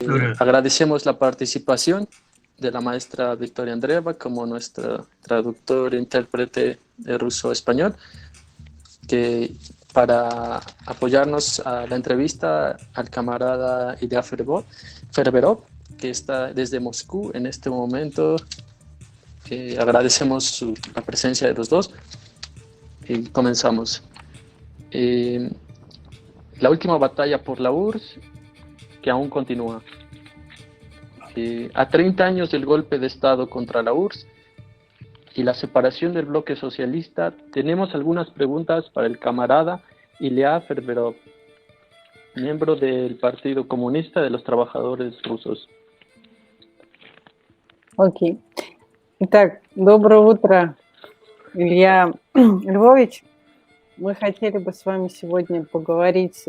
Victoria. Agradecemos la participación de la maestra Victoria Andreeva como nuestra traductor e intérprete de ruso-español, que para apoyarnos a la entrevista al camarada Ilya Ferberov, que está desde Moscú en este momento. Agradecemos la presencia de los dos y comenzamos. La última batalla por la URSS, que aún continúa. A 30 años del golpe de Estado contra la URSS y la separación del bloque socialista, tenemos algunas preguntas para el camarada Ilya Ferberov, miembro del Partido Comunista de los Trabajadores Rusos. Окей. Итак, доброе утро, Илья Львович. Мы хотели бы с вами сегодня поговорить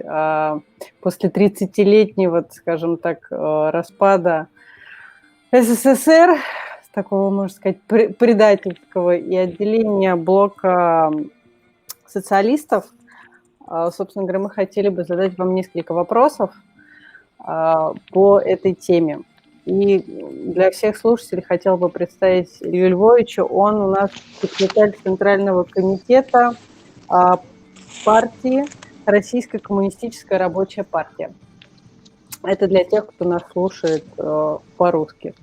после 30-летнего, скажем так, распада СССР, такого, можно сказать, предательского, и отделения блока социалистов. Собственно говоря, мы хотели бы задать вам несколько вопросов по этой теме. И для всех слушателей хотел бы представить Илью Львовича. Он у нас секретарь Центрального комитета партии Российская коммунистическая рабочая партия. Это для тех, кто нас слушает по-русски.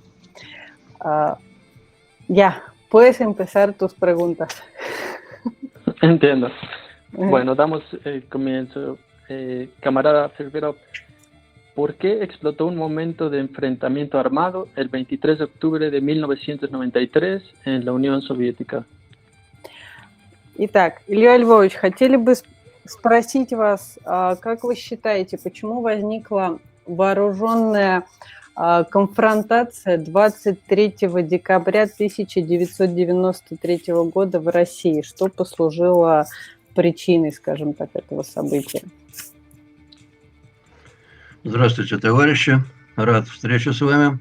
Ya, puedes empezar tus preguntas. Entiendo. Bueno, damos comienzo. Camarada Ferberov, ¿por qué explotó un momento de enfrentamiento armado el 23 de octubre de 1993 en la Unión Soviética? Итак, Илья Львович, хотели бы спросить вас, как вы считаете, почему возникла вооруженная конфронтация 23 декабря 1993 года в России? Что послужило причиной, скажем так, этого события? Здравствуйте, товарищи. Рад встрече с вами.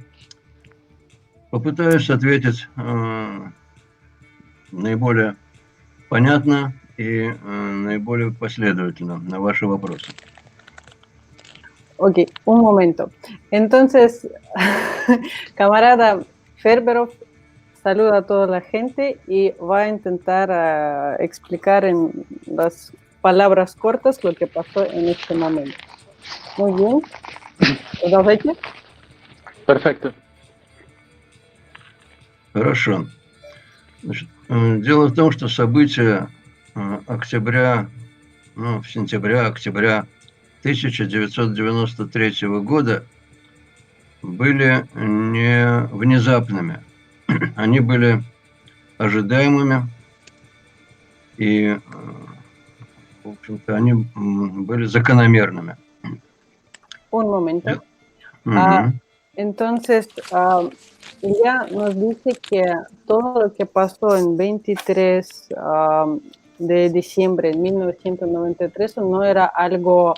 Попытаюсь ответить наиболее понятно и наиболее последовательно на ваши вопросы. Ok, un momento. Entonces, camarada Ferberov saluda a toda la gente y va a intentar explicar en las palabras cortas lo que pasó en este momento. Muy bien. Продолжайте. Perfecto. Хорошо. Значит, дело в том, что события сентября-октября 1993 года были не внезапными. Они были ожидаемыми, и, в общем-то, они были закономерными. Un momento. Угу. Entonces, ella nos dice que todo lo que pasó en 23 de diciembre de 1993 no era algo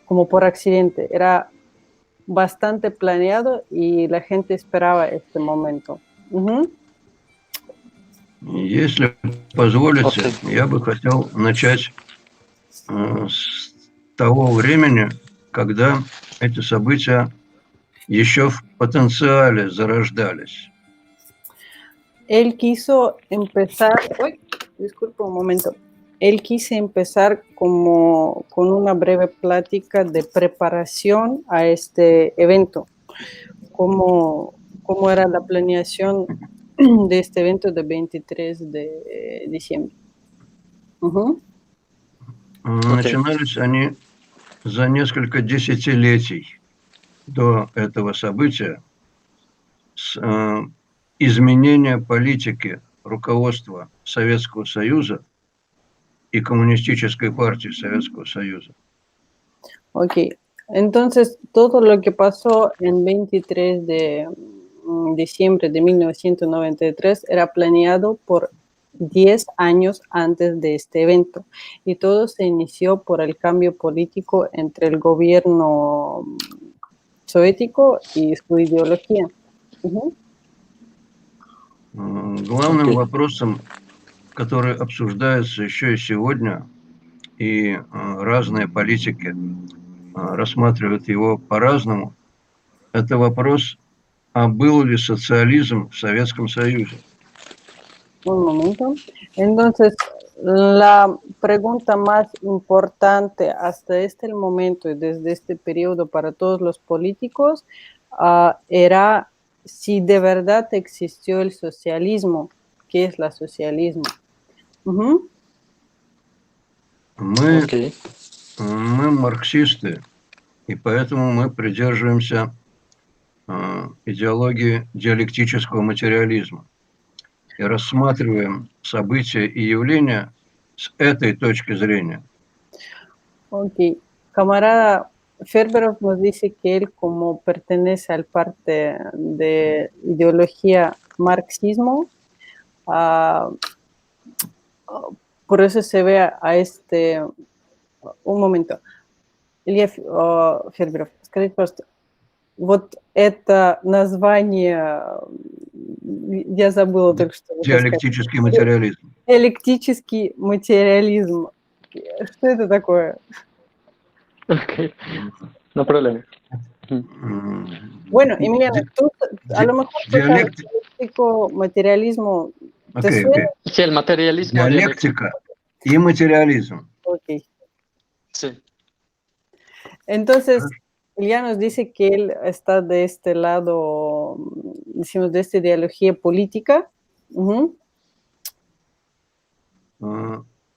como por accidente, era bastante planeado y la gente esperaba este momento. Если позволите, я бы хотел начать с того времени, когда эти события еще в потенциале зарождались. Él quiso empezar, disculpa un momento, él quiso empezar como con una breve plática de preparación a este evento, cómo era la planeación de este evento del 23 de diciembre. Начинались они за несколько десятилетий до этого события с изменения политики руководства Советского Союза y Comunistической партии Советского Союза. Ok, entonces todo lo que pasó en 23 de diciembre de 1993 era planeado por 10 años antes de este evento y todo se inició por el cambio político entre el gobierno soviético y su ideología. Главным вопросом, который обсуждается еще и сегодня, и разные политики рассматривают его по-разному, это вопрос, а был ли социализм в Советском Союзе. Un momento. Entonces, la pregunta más importante hasta este momento y desde este periodo para todos los políticos era si de verdad existió el socialismo. ¿Qué es el socialismo? Угу. Мы Ok. марксисты, и поэтому мы придерживаемся идеологии диалектического материализма и рассматриваем события и явления с этой точки зрения. Ok. Camarada Ferberov nos dice que él, como pertenece al parte de ideología marxismo, por eso se ve a este... Un момент. Илья Ферберов, скажите, пожалуйста, вот это название, я забыла только что. Диалектический материализм. Диалектический материализм. Что это такое? Ok. No problema. Bueno, Emiliano, tú a lo mejor tú sabes dialéctico, materialismo. ¿Te suena? Sí, el materialismo Диалектика и материализм. Ok. Sí. Entonces, Илья nos dice que él está de este lado, decimos, de esta ideología política. Угу.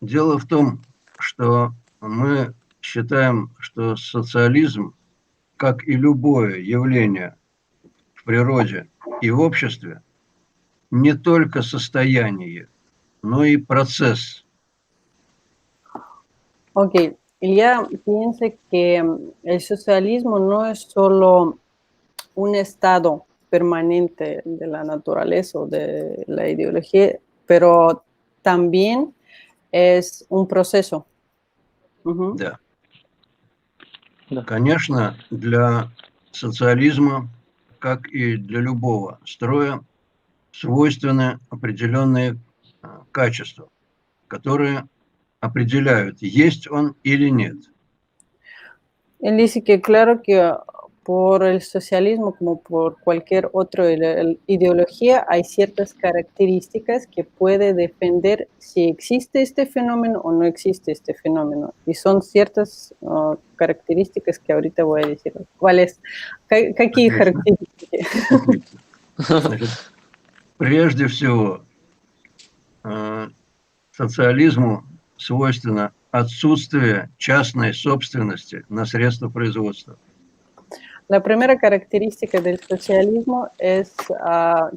Дело в том, что мы считаем, что социализм, как и любое явление в природе и в обществе, не только состояние, но и процесс. Ok, Илья piensa que el socialismo no es solo un estado permanente de la naturaleza o de la ideología, pero también es un proceso. Угу. Да. Конечно, для социализма, как и для любого строя, свойственны определенные качества, которые определяют, есть он или нет. Él dice que claro que por el socialismo, como por cualquier otra ideología, hay ciertas características que puede defender si existe este fenómeno o no existe este fenómeno. Y son ciertas características que ahorita voy a decir. ¿Cuáles? Какие характеристики? Значит, прежде всего, социализму свойственно отсутствие частной собственности на средства производства. La primera característica del socialismo es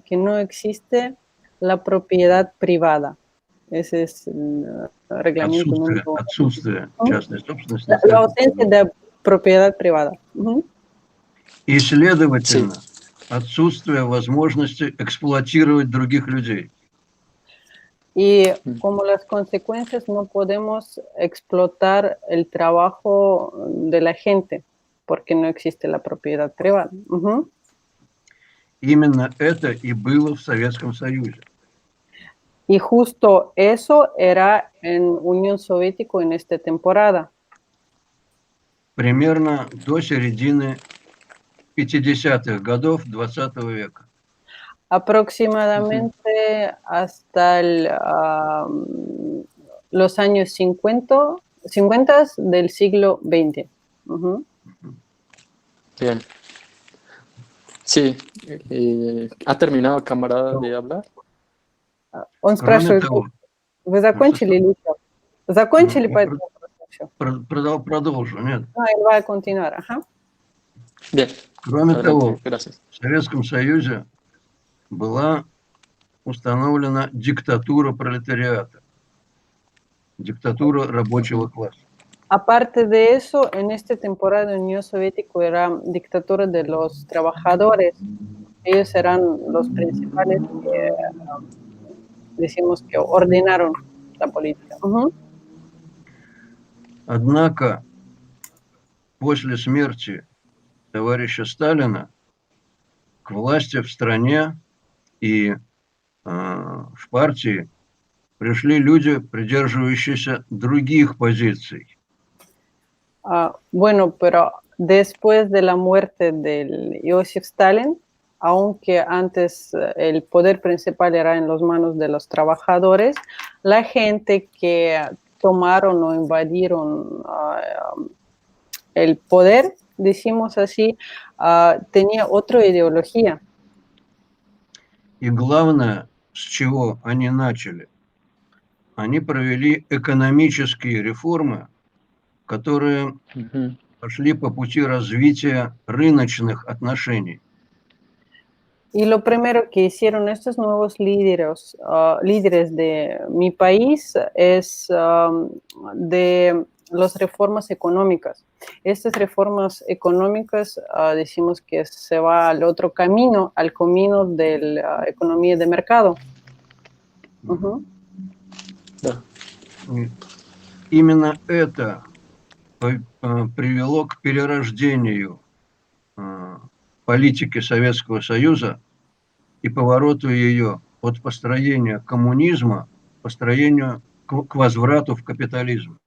que no existe la propiedad privada. Ese es el reglamento número uno. Отсутствие частной собственности. La ausencia de propiedad privada. И, следовательно, отсутствие возможности эксплуатировать других людей. Y como las consecuencias no podemos explotar el trabajo de la gente porque no existe la propiedad privada. Именно это и было в Советском Союзе. Y justo eso era en Unión Soviética en esta temporada. Примерно до середины 50-х годов 20 века. Aproximadamente hasta los años 50 del siglo XX. Bien. Sí. ¿Ha terminado, camarada, de hablar? Он спрашивает, вы закончили или что? Закончили по этому вопросу? Продолжу, нет. Él va a continuar, ajá. Bien. Кроме того, gracias. в Советском Союзе была установлена диктатура пролетариата, диктатура рабочего класса. Aparte de eso, en esta temporada de Unión Soviética era dictadura de los trabajadores. Ellos eran los principales que decimos que ordenaron la política. Однако после смерти товарища Сталина к власти в стране и в партии пришли люди, придерживающиеся других позиций. Bueno, pero después de la muerte del Joseph Stalin, aunque antes el poder principal era en las manos de los trabajadores, la gente que tomaron o invadieron el poder, decimos así, tenía otra ideología. И главное, с чего они начали, они провели экономические реформы, которые пошли по пути развития рыночных отношений. Y lo primero que hicieron estos nuevos líderes de mi país es de las reformas económicas. Estas reformas económicas decimos que se va al otro camino, al camino de la economía de mercado. Угу. Да. И именно это привело к перерождению политики Советского Союза и повороту ее от построения коммунизма к построению, к возврату в капитализм.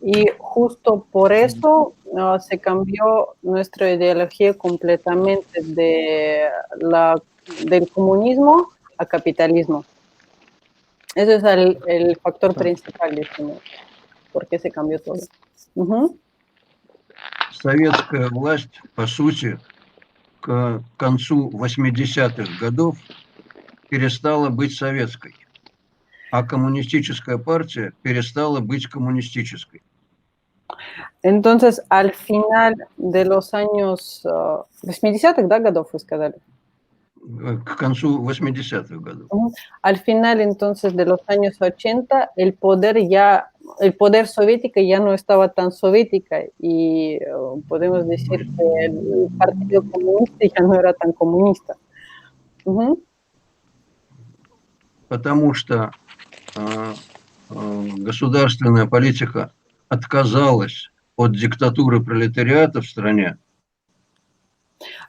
Y justo por eso se cambió nuestra ideología completamente del comunismo a capitalismo. Ese es el factor principal, decimos, por qué se cambió todo. Угу. Советская власть, по сути, к концу 80-х годов перестала быть советской, а коммунистическая партия перестала быть коммунистической. Entonces, al final de los años 80-х, да, годов, вы сказали? К концу 80-х годов. Al final, entonces, de los años 80, el poder soviético ya no estaba tan soviética y podemos decir que el Partido Comunista ya no era tan comunista. Потому что государственная политика отказалась от диктатуры пролетариата в стране.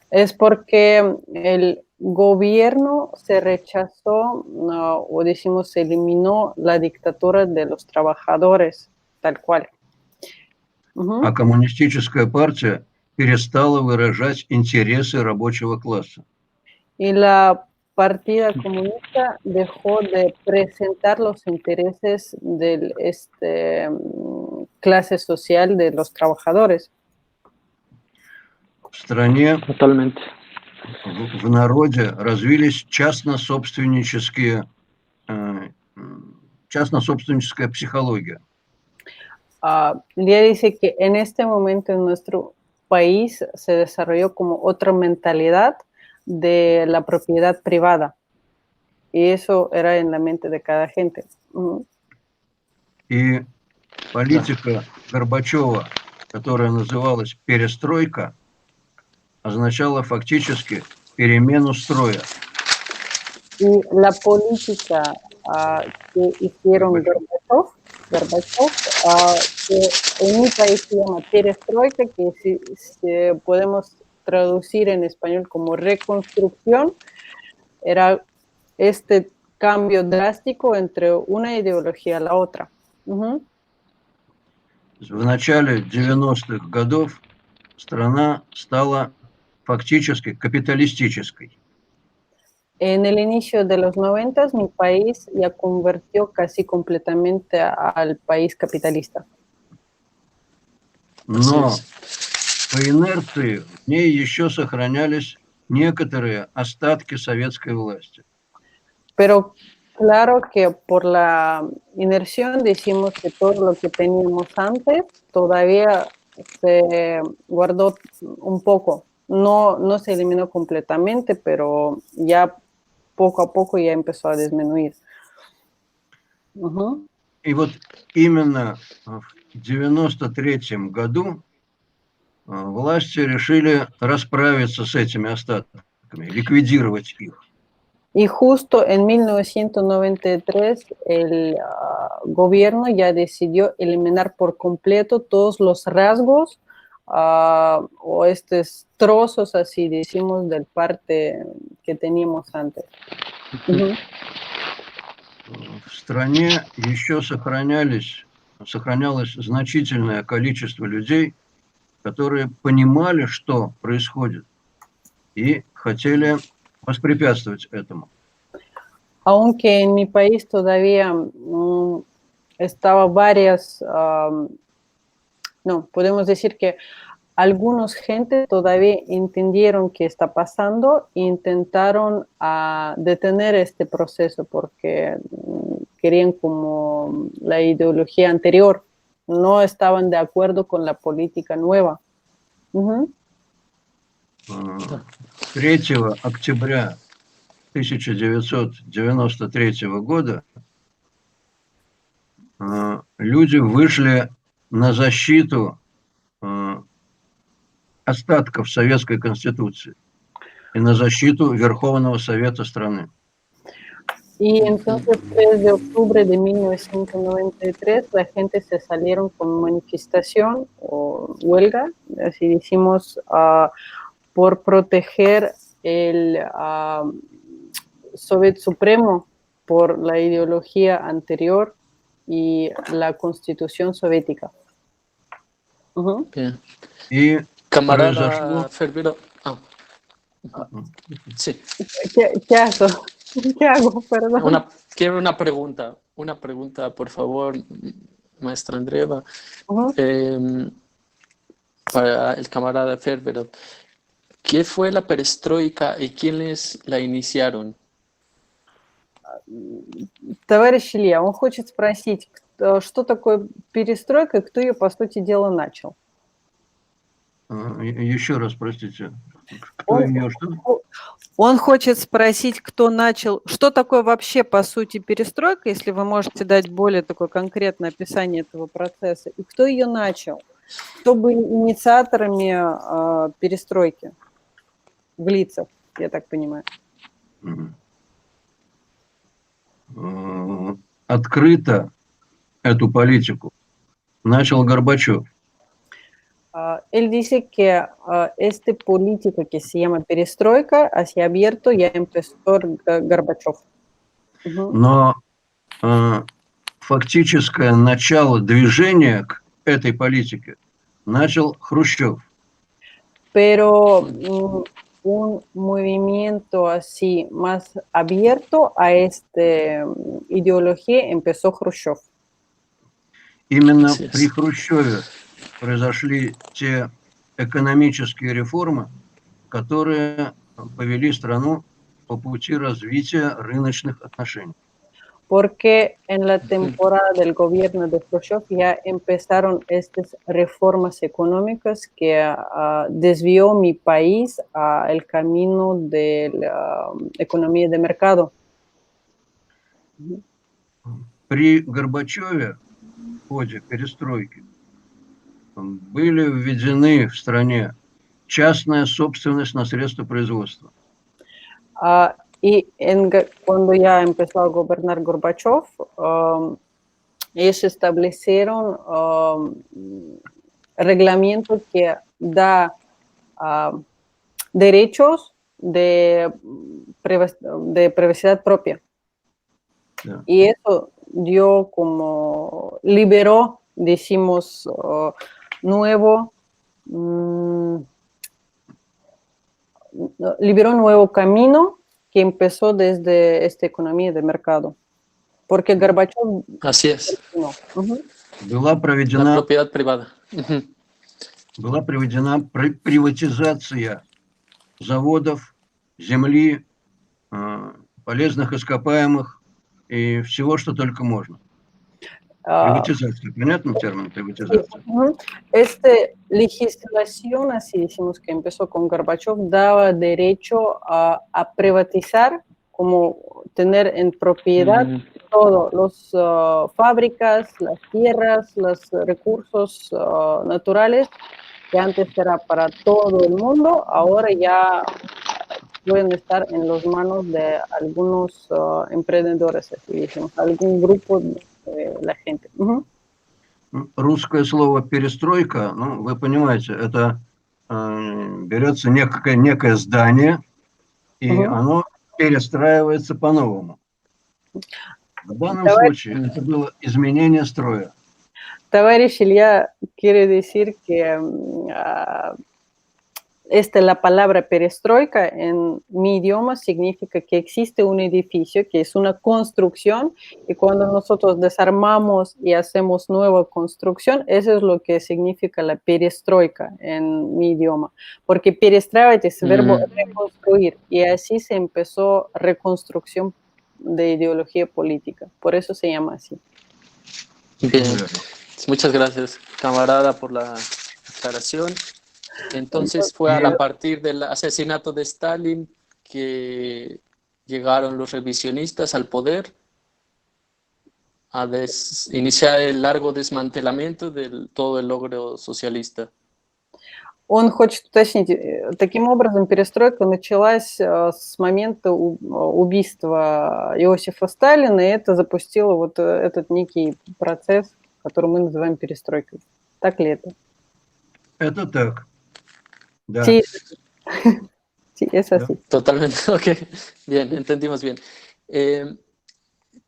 Es porque el gobierno se rechazó o decimos se eliminó la dictadura de los trabajadores, tal cual. А коммунистическая партия перестала выражать интересы рабочего класса. Y la partida comunista dejó de presentar los intereses de clase social de los trabajadores. В стране, Totalmente. в народе развились частно-собственническая психология. Lía dice que en este momento en nuestro país se desarrolló como otra mentalidad de la propiedad privada. Y eso era en la mente de cada gente. И политика Горбачева, которая называлась перестройка, означала фактически перемену строя. Y la política que hicieron Gorbachev, que en mi país se llama perestroika, que si podemos traducir en español como reconstrucción, era este cambio drástico entre una ideología a la otra. В начале 90-х годов страна стала фактически капиталистической. En el inicio de los 90, mi país ya convirtió casi completamente al país capitalista. Но по инерции в ней еще сохранялись некоторые остатки советской власти. Pero claro que por la inerción decimos que todo lo que teníamos antes todavía se guardó un poco. No se eliminó completamente, pero ya poco a poco ya empezó a disminuir. И вот именно в 93-м году власти решили расправиться с этими остатками, ликвидировать их. Y justo en 1993 el gobierno ya decidió eliminar por completo todos los rasgos o estos trozos, así decimos, del parte que teníamos antes. В стране еще сохранялось значительное количество людей, которые понимали, что происходит, и хотели воспрепятствовать этому. Aunque en mi país todavía estaba varias, no, podemos decir que algunos gente todavía entendieron qué está pasando e intentaron detener este proceso porque querían como la ideología anterior, no estaban de acuerdo con la política nueva. 3 октября 1993 года люди вышли на защиту остатков Советской Конституции и на защиту Верховного Совета страны. Y entonces, 3 de octubre de 1993, la gente se salieron con manifestación o huelga, así decimos, por proteger el Soviet Supremo por la ideología anterior y la Constitución soviética. Bien. Y Camarada произошло... Fervero. Sí. ¿Qué hago? ¿Qué hago? Perdón. Quiero una pregunta, por favor, maestra Andreeva, para el camarada Fervero. ¿Qué fue la perestroika y quiénes la iniciaron? Товарищ Илья, он хочет спросить, что такое перестройка и кто ее, по сути дела, начал? Еще раз, простите. Кто ее что? Он хочет спросить, кто начал, что такое вообще, по сути, перестройка, если вы можете дать более такое конкретное описание этого процесса, и кто ее начал? Кто были инициаторами перестройки в лицах, я так понимаю? Открыто эту политику начал Горбачев. Él dice que esta política que se llama перестройка, hacia abierto, ya empezó Горбачев. Но фактическое начало движения к этой политике начал Хрущев. Pero un movimiento así más abierto a esta ideología empezó Хрущев. Именно при Хрущеве произошли те экономические реформы, которые повели страну по пути развития рыночных отношений. Porque en la temporada del gobierno de Khrushchev ya empezaron estas reformas económicas que desvió mi país al camino de la economía de mercado. При Горбачеве в ходе перестройки были введены в стране частная собственность на средства производства. Y cuando ya empezó a gobernar Gorbachev, ellos establecieron reglamentos que da derechos de privacidad propia. Yeah. Y eso dio como, liberó, decimos, liberó un nuevo camino que empezó desde esta economía de mercado. Porque Горбачев... Así es. Была проведена... La propiedad privada. Была проведена приватизация заводов, земли, полезных ископаемых и всего, что только можно. Приватизация. Понятно термин приватизация? Esta legislación, así decimos que empezó con Gorbachev, daba derecho a privatizar, como tener en propiedad todo, las fábricas, las tierras, los recursos naturales, que antes era para todo el mundo, ahora ya pueden estar en las manos de algunos emprendedores, así decimos, algún grupo de la gente. Русское слово «перестройка», ну, вы понимаете, это берется некое здание, и оно перестраивается по-новому. В данном случае это было изменение строя. Tavares Ilya quiere decir que la palabra perestroika en mi idioma significa que existe un edificio que es una construcción y cuando nosotros desarmamos y hacemos nueva construcción, eso es lo que significa la perestroika en mi idioma. Porque перестраивать es verbo reconstruir y así se empezó reconstrucción de ideología política. Por eso se llama así. Bien, muchas gracias, camarada, por la aclaración. Entonces fue a partir del asesinato de Stalin que llegaron los revisionistas al poder a iniciar el largo desmantelamiento de todo el logro socialista. Он хочет уточнить, таким образом перестройка началась с момента убийства Иосифа Сталина, и это запустило вот этот некий процесс, который мы называем перестройкой. Так ли это? Это так. Да. Sí, sí, es así. Totalmente, ok. Bien, entendimos bien.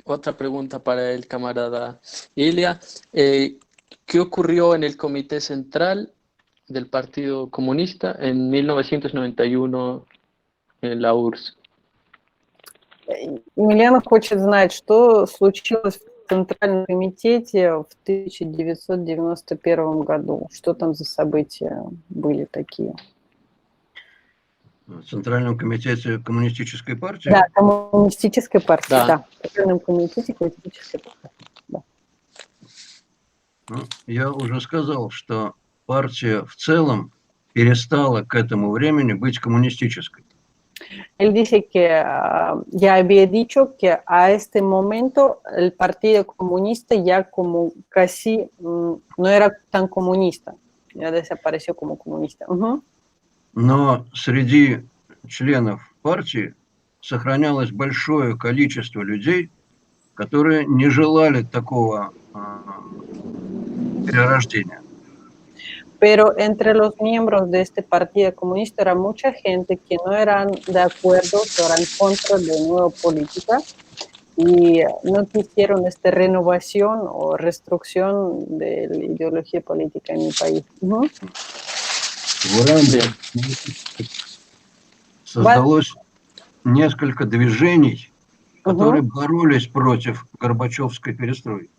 Otra pregunta para el camarada Ilya. ¿Qué ocurrió en el Comité Central del Partido Comunista en 1991 en la URSS? Емельяна хочет знать, что случилось в Центральном комитете в 1991 году. Что там за события были такие? В Центральном комитете Коммунистической партии? Да, Коммунистической партии, да. В Центральном комитете Коммунистической партии, да. Ну, я уже сказал, что партия в целом перестала к этому времени быть коммунистической. Él dice que ya había dicho que a este momento el Partido Comunista ya como casi no era tan comunista, ya desapareció como comunista. Но среди членов партии сохранялось большое количество людей, которые не желали такого перерождения. Pero entre los miembros de este Partido Comunista era mucha gente que no eran de acuerdo, que eran contra de la nueva política y no quisieron esta renovación o restricción de la ideología política en mi país. В Иранде создалось несколько движений, которые боролись против Горбачевской перестройки.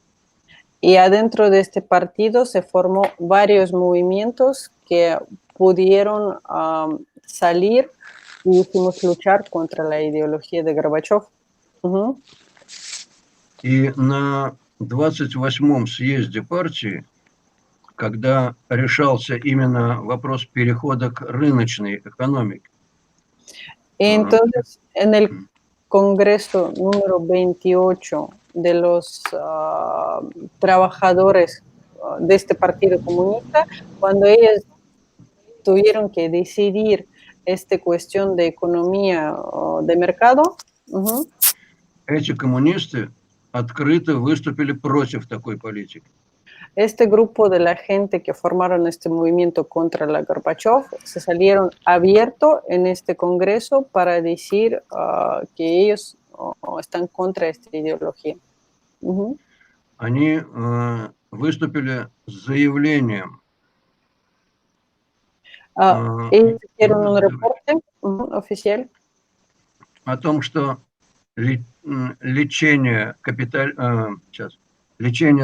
Y adentro de este partido se formó varios movimientos que pudieron salir y hicimos luchar contra la ideología de Gorbachev. И на 28-м съезде партии, когда решался именно вопрос перехода к рыночной экономике. Entonces, en el Congreso número 28 de los trabajadores de este Partido Comunista, cuando ellos tuvieron que decidir esta cuestión de economía de mercado, эти коммунисты открыто выступили против такой политики. Este grupo de la gente que formaron este movimiento contra la Gorbachev se salieron abierto en este congreso para decir que ellos están contra esta ideología. Они выступили с заявлением. Ellos hicieron un reporte oficial о том, что лечение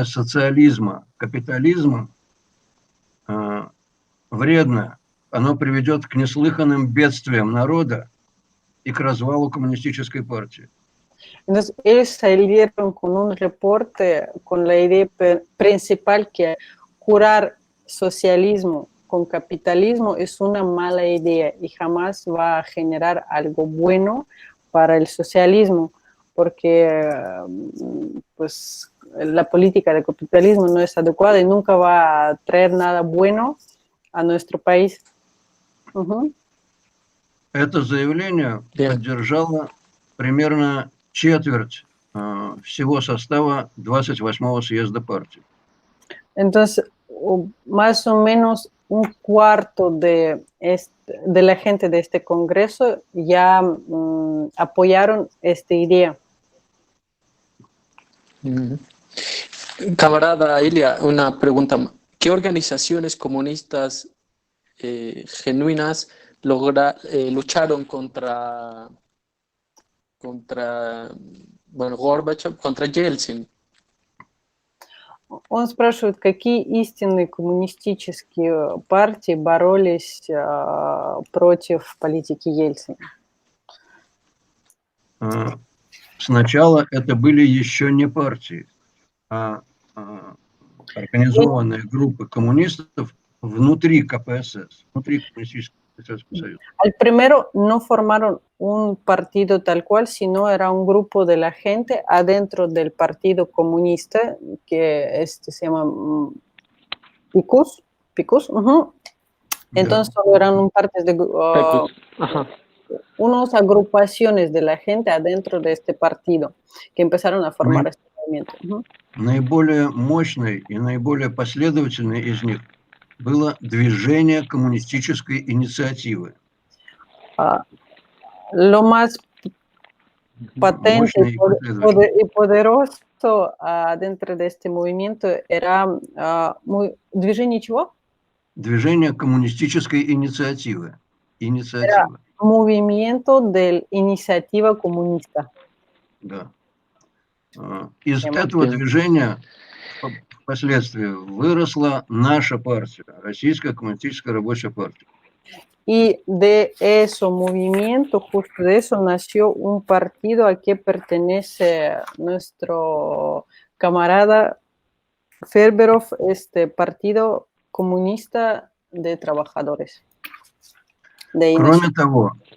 социализма капитализмом вредно, оно приведет к неслыханным бедствиям народа и к развалу коммунистической партии. Entonces, ellos salieron con un reporte con la idea principal que curar socialismo con capitalismo es una mala idea y jamás va a generar algo bueno para el socialismo, porque pues la política de capitalismo no es adecuada y nunca va a traer nada bueno a nuestro país. Это заявление поддержало примерно четверть всего состава 28-го съезда партии. Entonces, más o menos un cuarto de la gente de este congreso ya apoyaron esta idea. Camarada Ilia, una pregunta. ¿Qué organizaciones comunistas genuinas lucharon contra Горбачев, contra Yeltsin? Он спрашивает, какие истинные коммунистические партии боролись против политики Ельцина? Сначала это были еще не партии, а организованные группы коммунистов внутри КПСС, внутри Коммунистического Советского Союза. Al primero no formaron un partido tal cual, sino era un grupo de la gente adentro del Partido Comunista, que se llama PICUS. Entonces eran partes de unas agrupaciones de la gente adentro de este partido que empezaron a formar este movimiento. Наиболее мощной и наиболее последовательной из них было движение коммунистической инициативы. Lo más patente y poderoso dentro de este movimiento era движение чего? Движение коммунистической инициативы. Era movimiento de iniciativa comunista. Да. Из этого движения впоследствии выросла наша партия, Российская коммунистическая рабочая партия. Y de ese movimiento, justo de eso, nació un partido al que pertenece nuestro camarada Ferberov, este Partido Comunista de Trabajadores.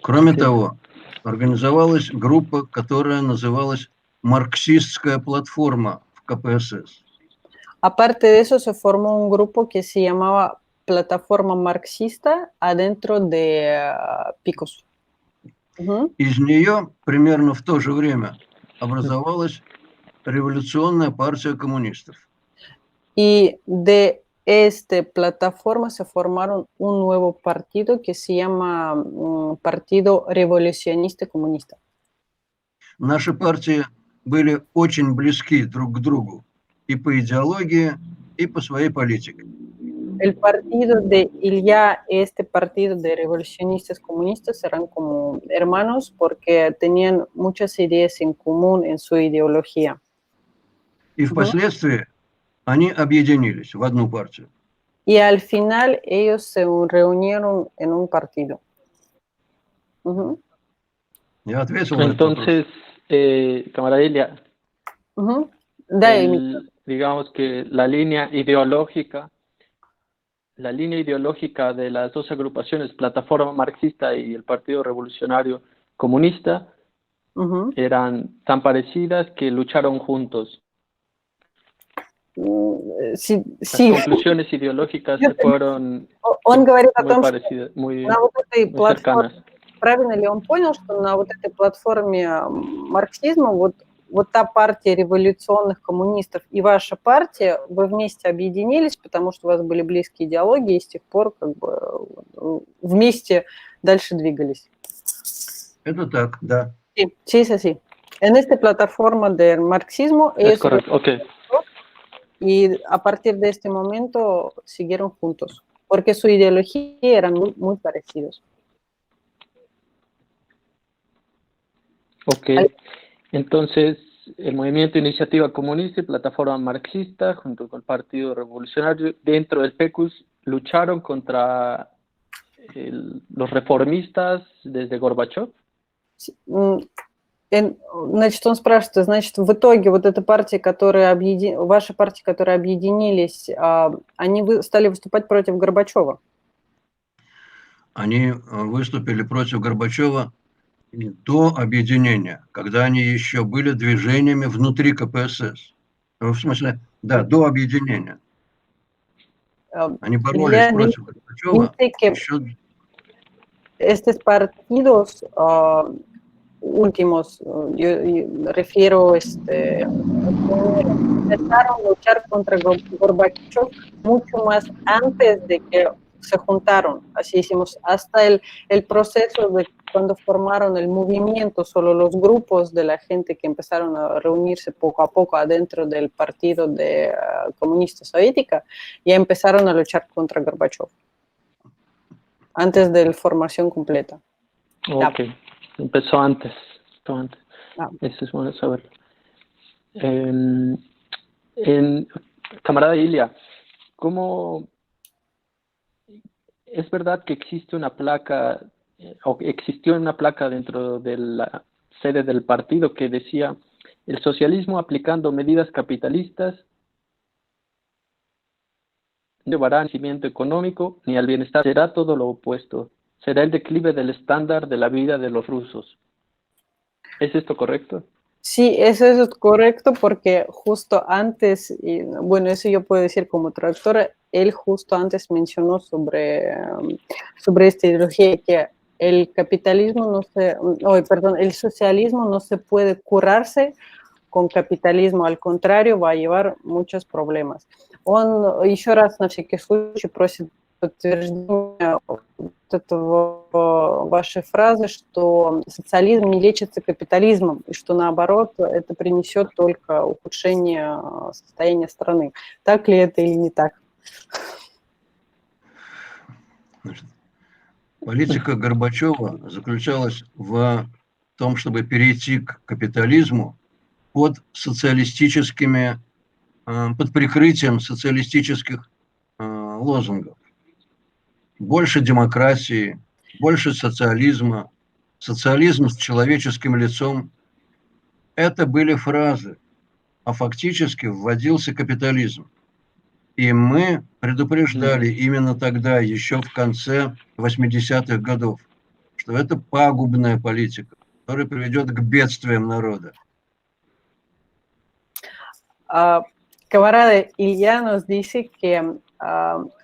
Кроме того, организовалась группа, которая называлась «Марксистская платформа» в КПСС. Aparte de eso, se formó un grupo que se llamaba Plataforma Marxista adentro de PICUS. Из нее примерно в то же время образовалась Революционная партия коммунистов. Y de esta plataforma se formaron un nuevo partido que se llama Partido Revolucionista Comunista. Наши партии были очень близки друг к другу и по идеологии, и по своей политике. El partido de Ilya y este partido de revolucionistas comunistas eran como hermanos porque tenían muchas ideas en común en su ideología. И впоследствии они объединились в одну партию. Y al final ellos se reunieron en un partido. Я ответил Entonces, camarada Ilia, digamos que la línea ideológica de las dos agrupaciones, Plataforma Marxista y el Partido Revolucionario Comunista, eran tan parecidas que lucharon juntos. Sí. Las conclusiones ideológicas fueron muy parecidas, muy cercanas. Правильно ли он понял, что на вот этой платформе марксизма вот та партия революционных коммунистов и ваша партия, вы вместе объединились, потому что у вас были близкие идеологии, и с тех пор как бы вместе дальше двигались? Это так, да. Sí. En esta plataforma del marxismo, ellos y a partir de este momento siguieron juntos, porque su ideología eran muy parecidos. Ok, entonces el movimiento Iniciativa Comunista y Plataforma Marxista junto con el Partido Revolucionario dentro del PECUS lucharon contra los reformistas desde Горбачев. Значит, он спрашивает, значит, в итоге вот эта партия, ваши партии, которые объединились, они стали выступать против Горбачева? Они выступили против Горбачева до объединения, когда они еще были движениями внутри КПСС. В смысле, да, до объединения. Они боролись против Горбачева еще... Estos partidos últimos, yo refiero, empezaron a luchar contra Gorbachev mucho más antes de que se juntaron, así hicimos, hasta el proceso de cuando formaron el movimiento, solo los grupos de la gente que empezaron a reunirse poco a poco adentro del partido de comunista soviética, ya empezaron a luchar contra Gorbachev, antes de la formación completa. Ok, empezó antes. Ah. Eso es bueno saber. Camarada Ilia, ¿cómo es verdad que existe una placa, o existió una placa dentro de la sede del partido que decía: el socialismo aplicando medidas capitalistas no llevará al crecimiento económico ni al bienestar, será todo lo opuesto, será el declive del estándar de la vida de los rusos? ¿Es esto correcto? Sí, eso es correcto porque justo antes, y bueno, eso yo puedo decir como traductora, él justo antes mencionó sobre esta ideología que el capitalismo no se, perdón, el socialismo no se puede curarse con capitализм, al contrario, va a llevar muchos проблемas. Он еще раз на всякий случай просит подтверждение вот этого вашей фразы, что социализм не лечится капитализмом, и что наоборот это принесет только ухудшение состояния страны. Так ли это или не так? Значит, политика Горбачева заключалась в том, чтобы перейти к капитализму под социалистическими, под прикрытием социалистических лозунгов. Больше демократии, больше социализма, социализм с человеческим лицом. Это были фразы, а фактически вводился капитализм. И мы предупреждали именно тогда, еще в конце 80-х годов, что это пагубная политика, которая приведет к бедствиям народа. Camarada Ilya nos dice que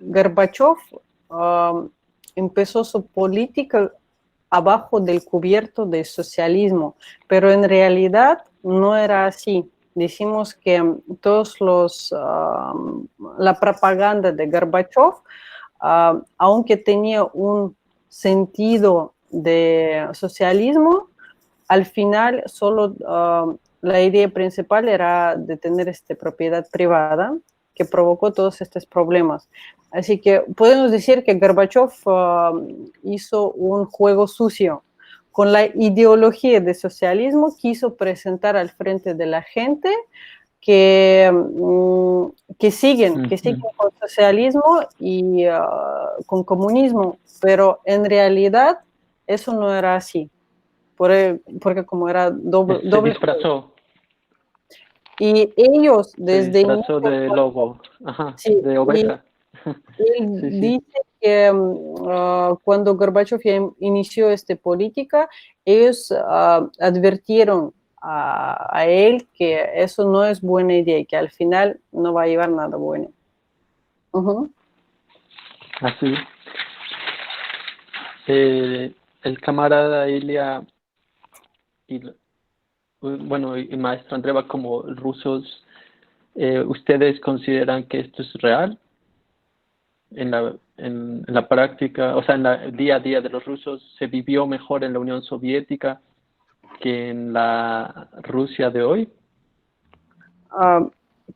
Gorbachev empezó su política abajo del cubierto del socialismo, pero en realidad no era así. Decimos que la propaganda de Gorbachev, aunque tenía un sentido de socialismo, al final solo la idea principal era de tener propiedad privada que provocó todos estos problemas. Así que podemos decir que Gorbachev hizo un juego sucio. Con la ideología de socialismo quiso presentar al frente de la gente que siguen con socialismo y con comunismo, pero en realidad eso no era así. Porque como era doble... Se disfrazó. Y ellos desde... Se disfrazó de lobo, sí, de oveja. Él dice que cuando Gorbachev inició esta política, ellos advirtieron a él que eso no es buena idea y que al final no va a llevar nada bueno. Así. El camarada Ilya y maestro Andreeva, como rusos, ¿ustedes consideran que esto es real? En la práctica, o sea, en el día a día de los rusos, ¿se vivió mejor en la Unión Soviética que en la Rusia de hoy?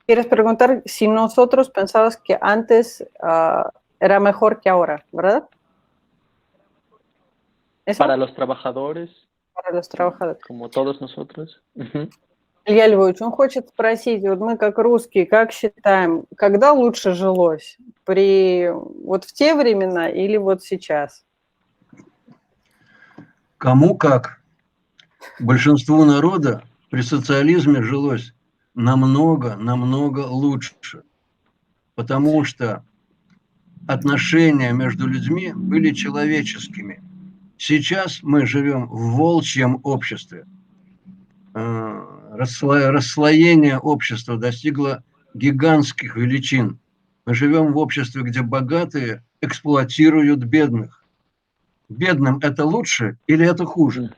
Quieres preguntar si nosotros pensamos que antes era mejor que ahora, ¿verdad? ¿Eso? Para los trabajadores. Para los trabajadores. Como todos nosotros. Илья Львович, он хочет спросить, вот мы как русские, как считаем, когда лучше жилось? Вот в те времена или вот сейчас? Кому как. Большинству народа при социализме жилось намного лучше. Потому что отношения между людьми были человеческими. Сейчас мы живем в волчьем обществе. Расслоение общества достигло гигантских величин. Мы живем в обществе, где богатые эксплуатируют бедных. Бедным это лучше или это хуже?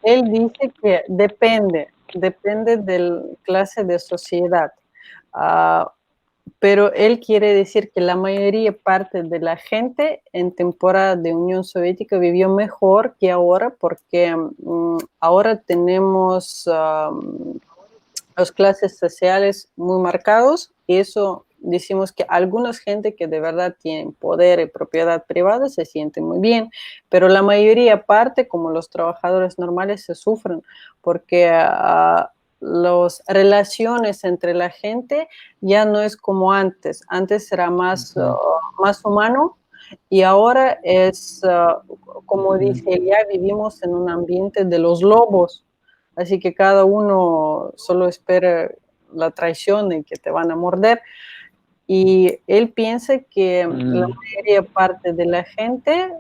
Él dice que depende de la clase de sociedad. pero él quiere decir que la mayoría parte de la gente en temporada de Unión Soviética vivió mejor que ahora porque ahora tenemos las clases sociales muy marcados y eso decimos que algunas gente que de verdad tienen poder y propiedad privada se sienten muy bien, pero la mayoría parte, como los trabajadores normales, se sufren porque las relaciones entre la gente ya no es como antes. Antes era más, más humano y ahora es, como dice él, ya vivimos en un ambiente de los lobos. Así que cada uno solo espera la traición y que te van a morder. Y él piensa que la mayoría parte de la gente,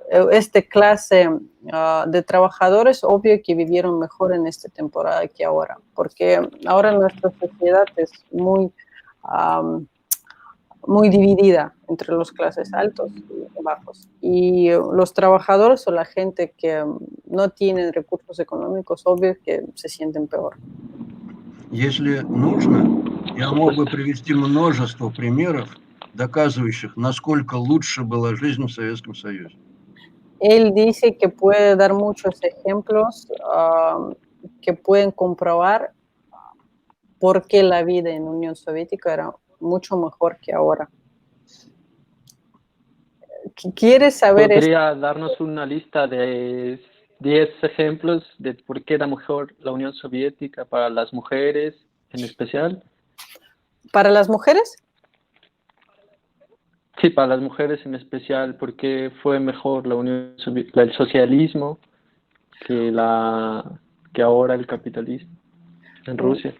esta clase de trabajadores, obvio que vivieron mejor en esta temporada que ahora, porque ahora nuestra sociedad es muy, muy dividida entre los clases altos y bajos. Y los trabajadores o la gente que no tienen recursos económicos, obvio que se sienten peor. Если нужно, я мог бы привести множество примеров, доказывающих, насколько лучше была жизнь в Советском Союзе. Él dice que puede dar muchos ejemplos que pueden comprobar por qué la vida en Unión Soviética era mucho mejor que ahora. ¿Quieres saber esto? ¿Podría darnos una lista de 10 ejemplos de por qué era mejor la Unión Soviética para las mujeres en especial? ¿Para las mujeres? Sí, para las mujeres en especial, ¿por qué fue mejor la Unión Soviética, el socialismo que ahora el capitalismo en Rusia?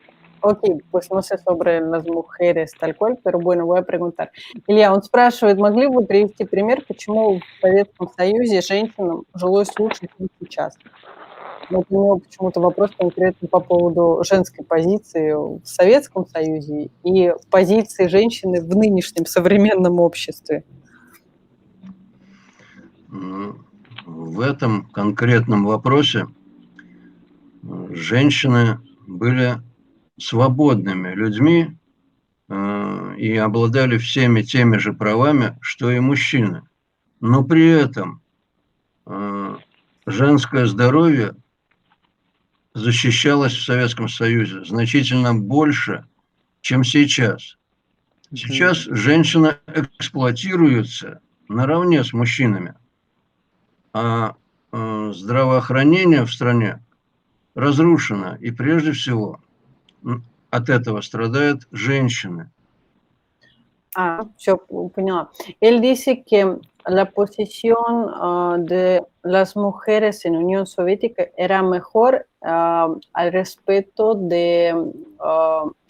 Ok, pues no sé sobre las mujeres tal cual, pero bueno, voy a preguntar. Илья, он спрашивает, могли бы вы привести пример, почему в Советском Союзе женщинам жилось лучше, чем сейчас? Вот у него почему-то вопрос конкретно по поводу женской позиции в Советском Союзе и позиции женщины в нынешнем современном обществе. В этом конкретном вопросе женщины были свободными людьми и обладали всеми теми же правами, что и мужчины. Но при этом женское здоровье защищалось в Советском Союзе значительно больше, чем сейчас. Сейчас женщина эксплуатируется наравне с мужчинами, а здравоохранение в стране разрушено, и прежде всего от этого страдают женщины. Все, поняла. Él dice que la posición de las mujeres en Unión Soviética era mejor al respecto de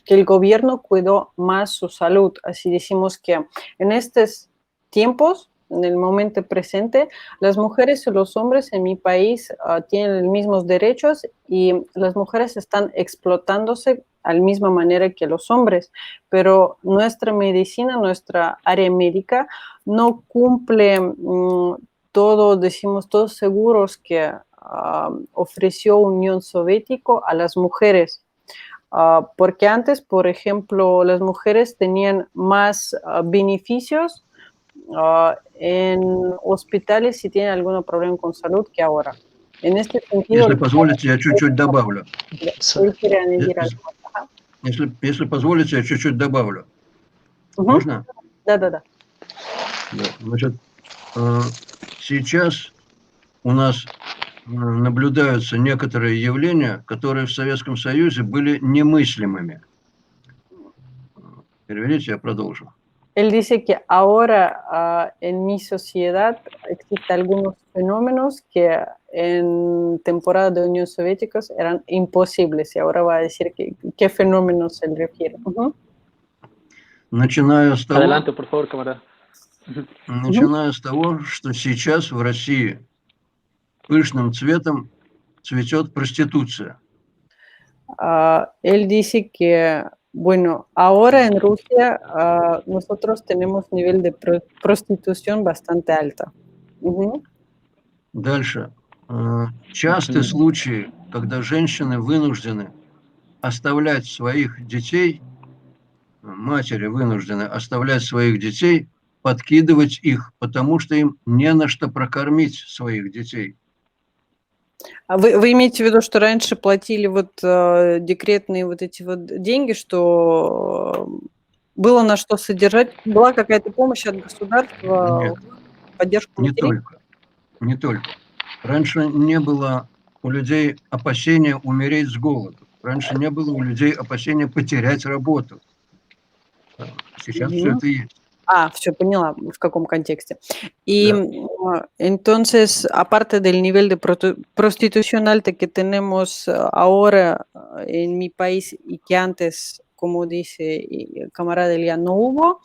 que el gobierno cuidó más su salud. Así decimos que en estos tiempos, en el momento presente, las mujeres y los hombres en mi país tienen los mismos derechos y las mujeres están explotándose a la misma manera que los hombres, pero nuestra medicina, nuestra área médica no cumple todo, decimos, todos seguros que ofreció Unión Soviética a las mujeres. Porque antes, por ejemplo, las mujeres tenían más beneficios en hospitales si tienen algún problema con salud que ahora. En este sentido... Если позволите, я чуть-чуть добавлю. Él quiere añadir algo. Если позволите, я чуть-чуть добавлю. Можно? Да. Значит, сейчас у нас наблюдаются некоторые явления, которые в Советском Союзе были немыслимыми. Переведите, я продолжу. Él dice que ahora en mi sociedad existen algunos fenómenos que en temporada de Unión Soviética eran imposibles. Y ahora va a decir qué fenómenos se refiere. Начиная с того, Adelante, por favor, camarada. Начиная с того, что сейчас в России пышным цветом цветет проституция. Él dice que, bueno, ahora en Rusia nosotros tenemos nivel de prostitución bastante alta. Дальше. Часты случаи, когда женщины вынуждены оставлять своих детей матери вынуждены оставлять своих детей, подкидывать их, потому что им не на что прокормить своих детей. А вы имеете в виду, что раньше платили вот декретные вот эти вот деньги, что было на что содержать, была какая-то помощь от государства, Нет, поддержку не матерей? только. Не только. Раньше не было у людей опасения умереть с голоду. Раньше не было у людей опасения потерять работу. Сейчас все Мгм. это есть. Все, поняла, в каком контексте. Y Да. entonces, aparte del nivel de prostitución alta que tenemos ahora en mi país y que antes, como dice el camarada Elia, no hubo,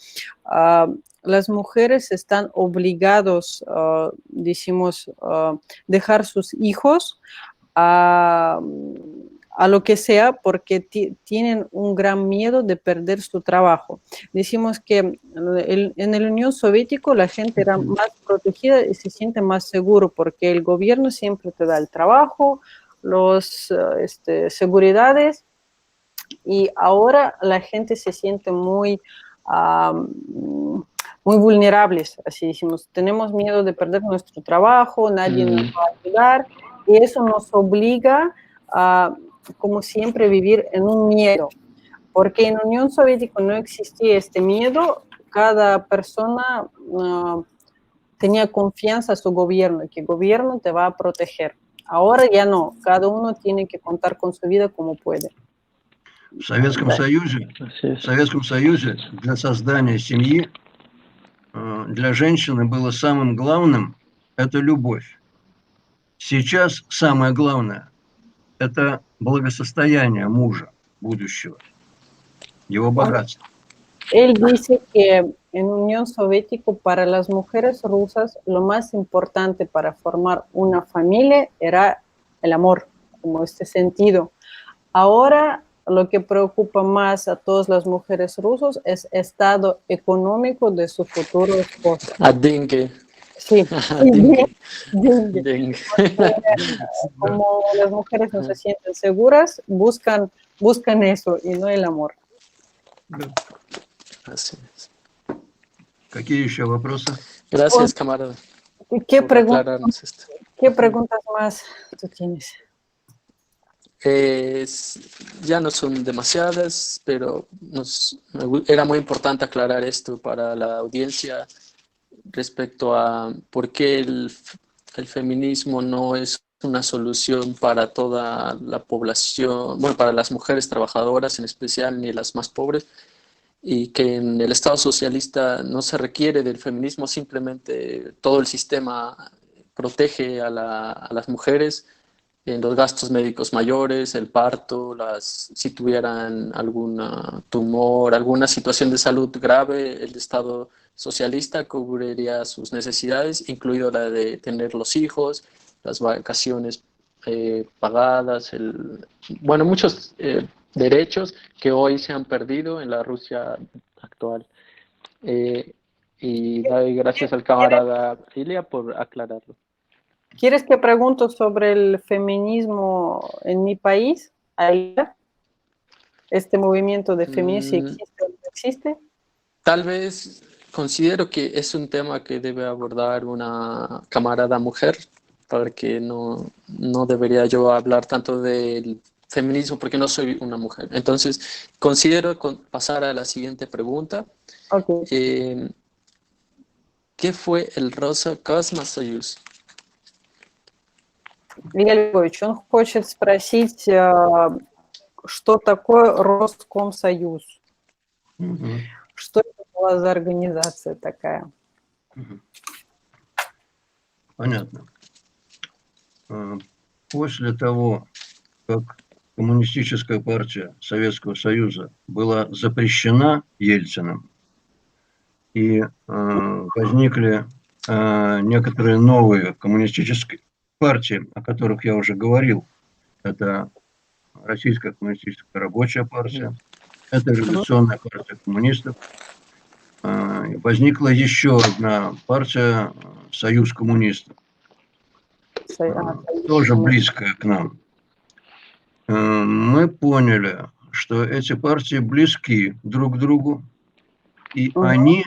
las mujeres están obligados, decimos, dejar sus hijos a, a lo que sea porque tienen un gran miedo de perder su trabajo. Decimos que en la Unión Soviética la gente era más protegida y se siente más seguro porque el gobierno siempre te da el trabajo, los seguridades, y ahora la gente se siente muy, muy vulnerables, así decimos. Tenemos miedo de perder nuestro trabajo, nadie nos va a ayudar, y eso nos obliga a, como siempre, vivir en un miedo. Porque en la Unión Soviética no existía este miedo, cada persona tenía confianza en su gobierno, que el gobierno te va a proteger. Ahora ya no, cada uno tiene que contar con su vida como puede. В Советском Да. Союзе, Así в es. Советском Союзе для создания семьи для женщины было самым главным – это любовь. Сейчас самое главное – это благосостояние мужа будущего, его богатство. Él dice que en Unión Soviética para las mujeres rusas lo más importante para formar una familia era el amor, como este sentido. Ahora lo que preocupa más a todas las mujeres rusas es el estado económico de su futuro esposo. A dengue. Sí, A sí, dengue. dengue. Dengue. Como las mujeres no se sienten seguras, buscan eso y no el amor. Да. Así es. Какие еще вопросы? Gracias, camarada, ¿Qué por aclararnos esto. preguntas más tú tienes? Ya no son demasiadas, pero era muy importante aclarar esto para la audiencia respecto a por qué el feminismo no es una solución para toda la población, bueno, para las mujeres trabajadoras en especial, ni las más pobres, y que en el Estado socialista no se requiere del feminismo, simplemente todo el sistema protege a las mujeres en los gastos médicos mayores, el parto, si tuvieran algún tumor, alguna situación de salud grave, el Estado socialista cubriría sus necesidades, incluido la de tener los hijos, las vacaciones pagadas, bueno, muchos derechos que hoy se han perdido en la Rusia actual. Y doy gracias al camarada Ilia por aclararlo. ¿Quieres que pregunto sobre el feminismo en mi país? ¿Este movimiento de feminismo si existe o no existe? Tal vez considero que es un tema que debe abordar una camarada mujer, porque no debería yo hablar tanto del feminismo porque no soy una mujer. Entonces, considero pasar a la siguiente pregunta. Okay. ¿Qué fue el Rosa-Cosmos Союз? Илья Львович, он хочет спросить, что такое Роскомсоюз? Угу. Что это была за организация такая? Понятно. После того, как Коммунистическая партия Советского Союза была запрещена Ельциным, и возникли некоторые новые коммунистические партии, о которых я уже говорил. Это Российская коммунистическая рабочая партия, это Революционная партия коммунистов. Возникла еще одна партия Союз коммунистов, тоже близкая к нам. Мы поняли, что эти партии близки друг к другу, и Мгм. они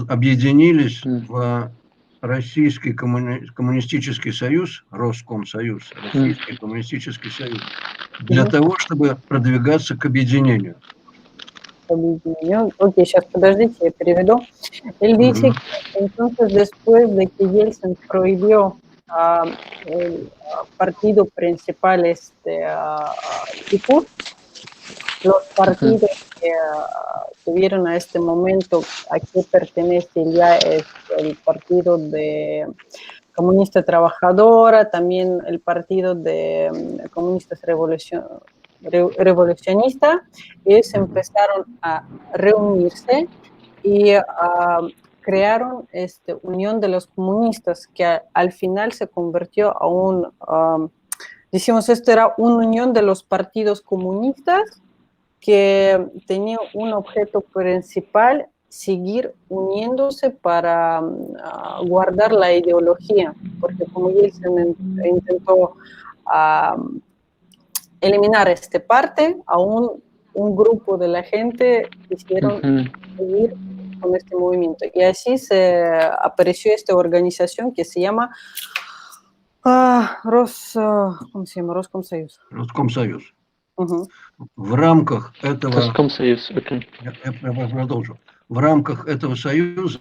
объединились Мгм. в Российский коммунистический союз, Роскомсоюз, Российский коммунистический союз, для Мгм. того, чтобы продвигаться к объединению. Объединен. Окей, сейчас подождите, я переведу. Él dice Мгм. que entonces después de que Yeltsin prohibió el partido principal, Likud, los partidos que tuvieron a este momento, a qué pertenece ya es el partido de Comunista Trabajadora, también el partido de Comunistas Revolucionista, ellos Мгм. empezaron a reunirse y crearon Unión de los Comunistas, que al final se convirtió a decimos, esto era una unión de los partidos comunistas que tenía un objeto principal, seguir uniéndose para guardar la ideología, porque como Yeltsin intentó eliminar esta parte, aún un grupo de la gente quisieron Ujú. seguir con este movimiento. Y así se apareció esta organización que se llama ¿cómo se llama? Роскомсоюз. Роскомсоюз. Угу. В рамках этого, Роскомсоюз, окей. я продолжу, в рамках этого союза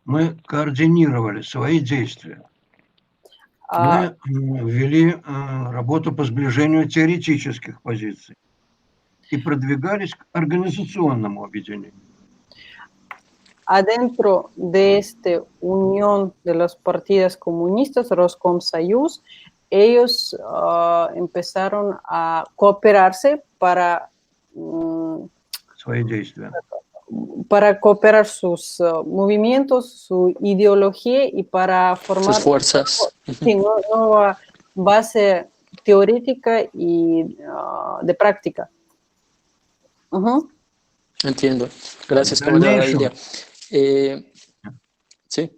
мы координировали свои действия. Мы вели работу по сближению теоретических позиций и продвигались к организационному объединению. Adentro de esta unión de los partidos comunistas, Roskomsayuz, ellos empezaron a cooperarse Свои действия. para cooperar sus movimientos, su ideología y para formar Sus fuerzas. sí, nueva base teórica y de práctica. Ujú. Entiendo. Gracias, В camarada дальнейшем, Ilia. Sí.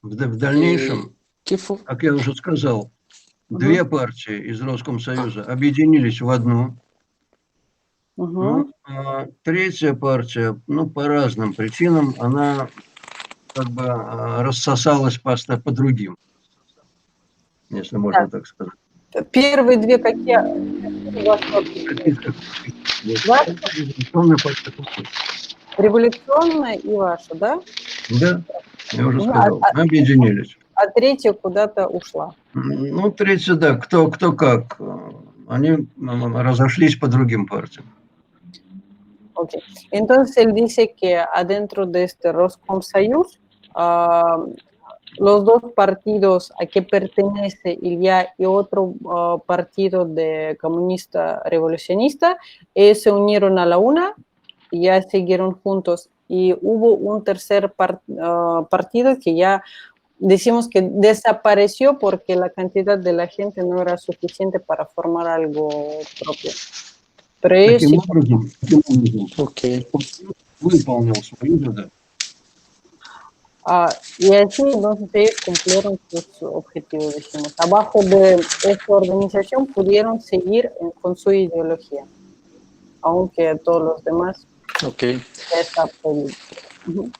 в дальнейшем, ¿Qué fue? как я уже сказал, Угу. две партии из Роскомсоюза объединились в одну. Угу. Ну, а третья партия, ну, по разным причинам, она как бы рассосалась по другим, если можно так сказать. Первые две какие у вас Ваша, Революционная партия коммунистов. революционная и ваша, да? Да, я уже Мгм. сказал, мы объединились. А третья куда-то ушла. Ну, третья, да, кто как. Они разошлись по другим партиям. Okay. Entonces él dice que adentro de este Roskomsayuz, los dos partidos a que pertenece Ilya y otro partido de comunista revolucionista, se unieron a la una y ya siguieron juntos. Y hubo un tercer partido que ya decimos que desapareció porque la cantidad de la gente no era suficiente para formar algo propio. Pero ellos Таким sí. образом, Ok. выполнил свою задачу. Y así entonces ellos cumplieron sus objetivos, decimos. Abajo de esta organización pudieron seguir con su ideología, aunque todos los demás Ok. ya está prohibido. Ujú.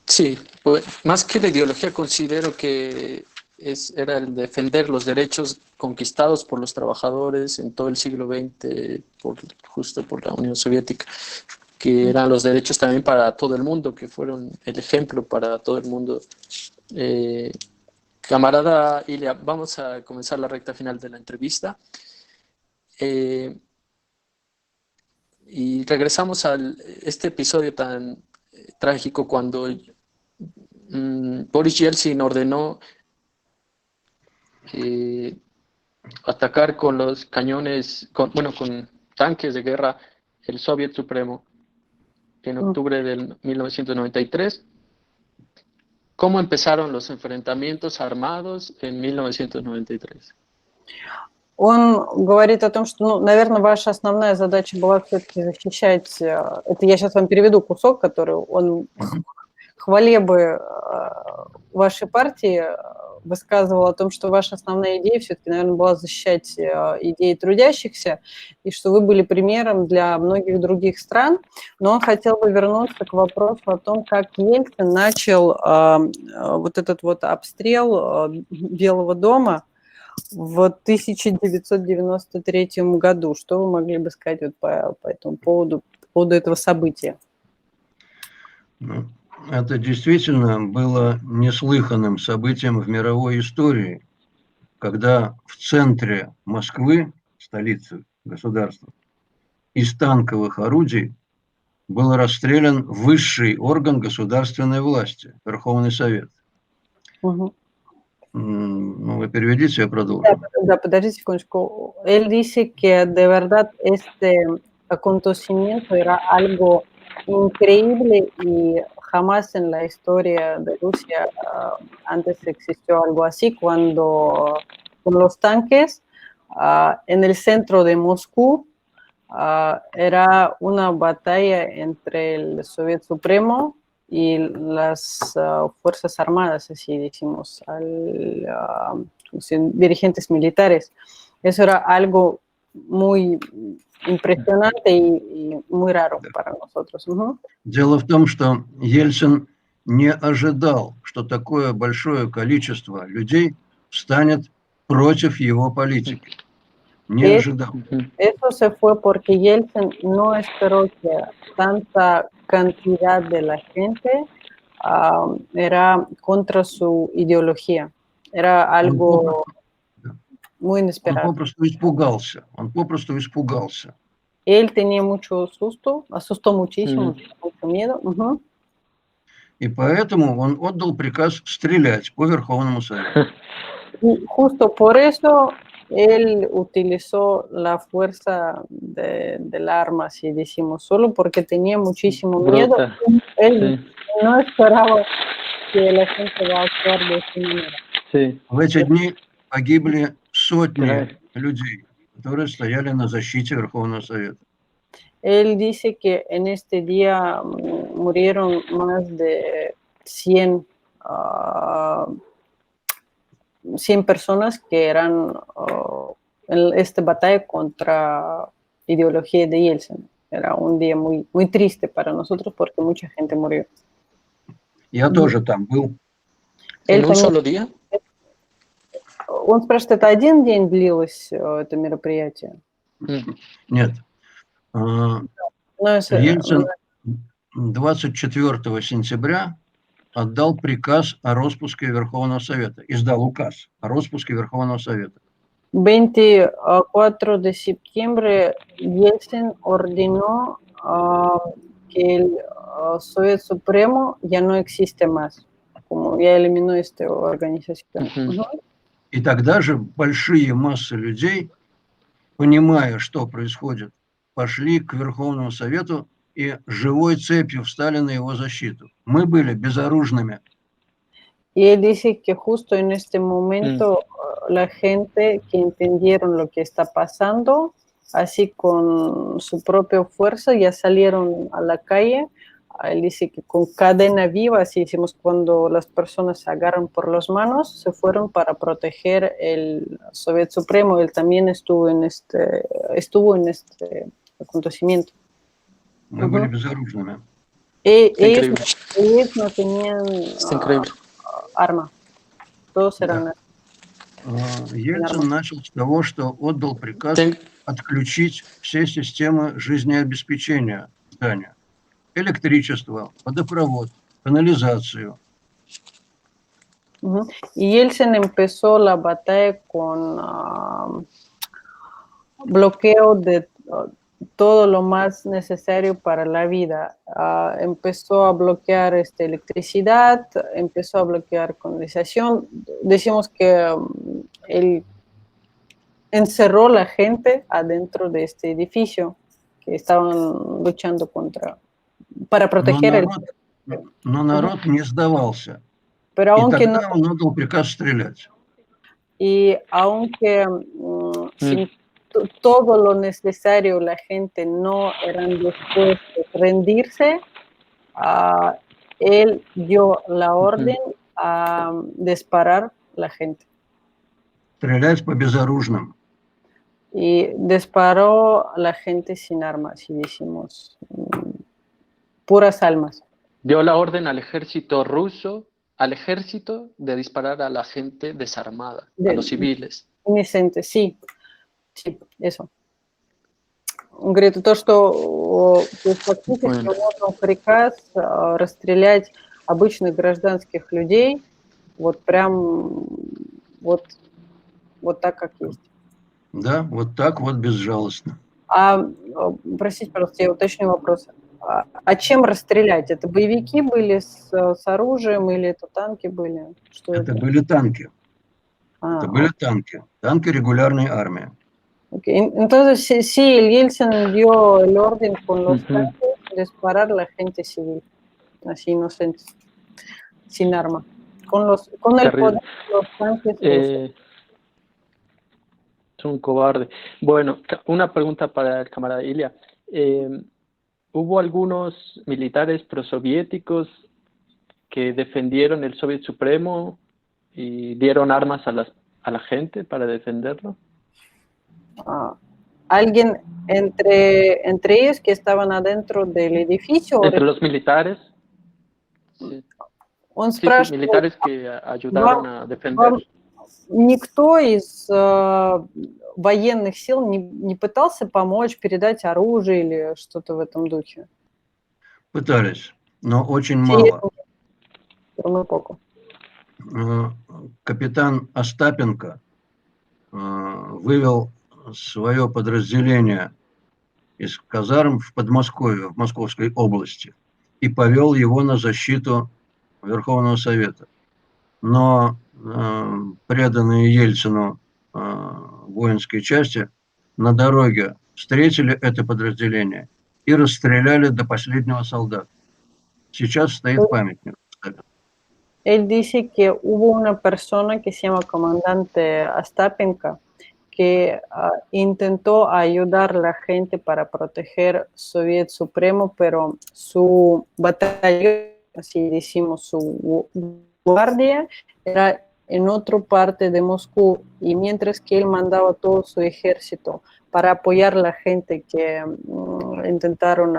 Sí, pues, más que la ideología considero que era el defender los derechos conquistados por los trabajadores en todo el siglo XX, justo por la Unión Soviética, que eran los derechos también para todo el mundo, que fueron el ejemplo para todo el mundo. Camarada Ilia, vamos a comenzar la recta final de la entrevista. Y regresamos a este episodio tan trágico cuando Boris Yeltsin ordenó atacar con los cañones, con tanques de guerra, el Soviet Supremo en octubre del 1993. ¿Cómo empezaron los enfrentamientos armados en 1993? Он говорит о том, что, наверное, ваша основная задача была все-таки защищать, это я сейчас вам переведу кусок, который он хвалебы вашей партии высказывал о том, что ваша основная идея все-таки, наверное, была защищать идеи трудящихся, и что вы были примером для многих других стран. Но он хотел бы вернуться к вопросу о том, как Ельцин начал вот этот вот обстрел Белого дома в 1993 году. Что вы могли бы сказать вот по этому поводу этого события? Ну, это действительно было неслыханным событием в мировой истории, когда в центре Москвы, столицы государства, из танковых орудий был расстрелян высший орган государственной власти, Верховный Совет. Угу. Ну, вы переведите, я продолжу. Да, подождите секундочку. Él dice que de verdad este acontecimiento era algo increíble y jamás en la historia de Rusia antes existió algo así, cuando con los tanques en el centro de Moscú era una batalla entre el Soviet Supremo y las Fuerzas Armadas, así decimos, dirigentes militares. Eso era algo muy impresionante y muy raro para nosotros. Угу. Дело в том, что Ельцин не ожидал, что такое большое количество людей встанет против его политики. Не ожидал. Eso se fue porque Yeltsin no esperó que tanta cantidad de la gente era contra su ideología. Era algo muy inesperado. Он попросту испугался. Он попросту испугался. Él tenía mucho susto, asustó muchísimo, mucho miedo. Угу. И поэтому он отдал приказ стрелять по Верховному Совету. Y justo por eso él utilizó la fuerza del arma, si decimos, solo porque tenía muchísimo miedo. Él no esperaba que la gente va a actuar de esta manera. Sí. В эти дни погибли сотни людей, которые стояли на защите Верховного Совета. Él dice que en este día murieron más de 100 personas que eran en esta batalla contra ideología de Yeltsin. Era un día muy, muy triste para nosotros porque mucha gente murió. Я тоже там был. ¿En un solo día? Он спрашивает, это один день длилось это мероприятие? Нет. No, Ельцин 24 сентября отдал приказ о распуске Верховного Совета, издал указ о распуске Верховного Совета. 24 de septiembre, Yeltsin ordenó que el Soviet Supremo ya no existe más, como ya eliminó esta organización. И тогда же большие массы людей, понимая, что происходит, пошли к Верховному Совету и живой цепью встали на его защиту. Мы были безоружными. Y él dice que justo en este momento la gente que entendieron lo que está pasando, así con su propia fuerza, ya salieron a la calle. Él dice que con cadena viva, así decimos, cuando las personas se agarran por las manos, se fueron para proteger el Soviet Supremo. Él también estuvo en este acontecimiento. Мы были безоружными. Ellos no tenían arma. Todos eran... Ельцин начал с того, что отдал приказ отключить все системы жизнеобеспечения здания. Электричество, водопровод, канализацию. Y Yeltsin empezó la batalla con bloqueo de todo lo más necesario para la vida. Empezó a bloquear electricidad, empezó a bloquear canalización. Decimos que él encerró la gente adentro de este edificio que estaban luchando para proteger Но народ не сдавался. Pero aunque и тогда он отдал приказ стрелять. Y aunque sin todo lo necesario la gente no eran dispuestos a rendirse, él dio la orden a disparar la gente. Стрелять по безоружным. Y disparó a la gente sin armas, y decimos, puras almas. Dio la orden al ejército ruso, al ejército, de disparar a la gente desarmada, a los civiles. Inocentes, sí, sí, eso. Говорит, то, что фактически Bueno. можно приказ расстрелять обычных гражданских людей, вот прям вот так, как есть. Да, вот так вот безжалостно. Простите, пожалуйста, я уточню вопрос. А чем расстрелять? Это боевики были с оружием или это танки были? Что Это это? были танки. Это были танки. Танки регулярной армии. Okay. Entonces, sí, el Yeltsin dio el orden con los Ujú. tanques de disparar a la gente civil, así inocentes, sin arma. Con el Terrible. poder de los tanques. Es un cobarde. Bueno, una pregunta para el camarada Ilya. ¿Hubo algunos militares prosoviéticos que defendieron el Soviet Supremo y dieron armas a la gente para defenderlo? ¿Alguien entre ellos que estaban adentro del edificio? ¿Entre los militares? Sí. Он Sí, спрашивает, militares que ayudaron a defender. Никто из военных сил не пытался помочь, передать оружие или что-то в этом духе? Пытались, но очень мало. Muy poco. Капитан Остапенко вывел свое подразделение из казарм в Подмосковье, в Московской области, и повел его на защиту Верховного Совета. Но преданные Ельцину воинские части на дороге встретили это подразделение и расстреляли до последнего солдата. Сейчас стоит памятник. Él dice que hubo una persona que se llama comandante Astapenka que intentó ayudar a la gente para proteger Soviet Supremo, pero su batallón, así decimos, su guardia, era en otra parte de Moscú, y mientras que él mandaba todo su ejército para apoyar a la gente que intentaron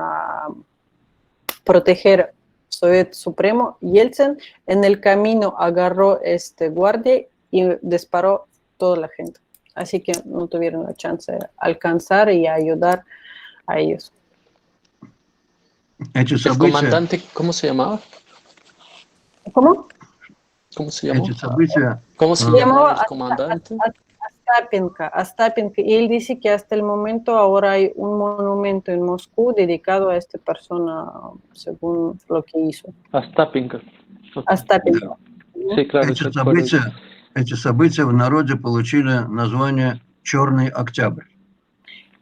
proteger Soviet Supremo, Yeltsin en el camino agarró este guardia y disparó toda la gente. Así que no tuvieron la chance de alcanzar y ayudar a ellos. ¿El comandante cómo se llamaba? ¿Cómo? ¿Cómo se llamó? События, ¿Cómo se llamaba el comandante? Astapenka. Y él dice que hasta el momento ahora hay un monumento en Moscú dedicado a esta persona, según lo que hizo. Astapenka. Astapenka. Sí, claro. Эти события в народе получили название «Черный октябрь»,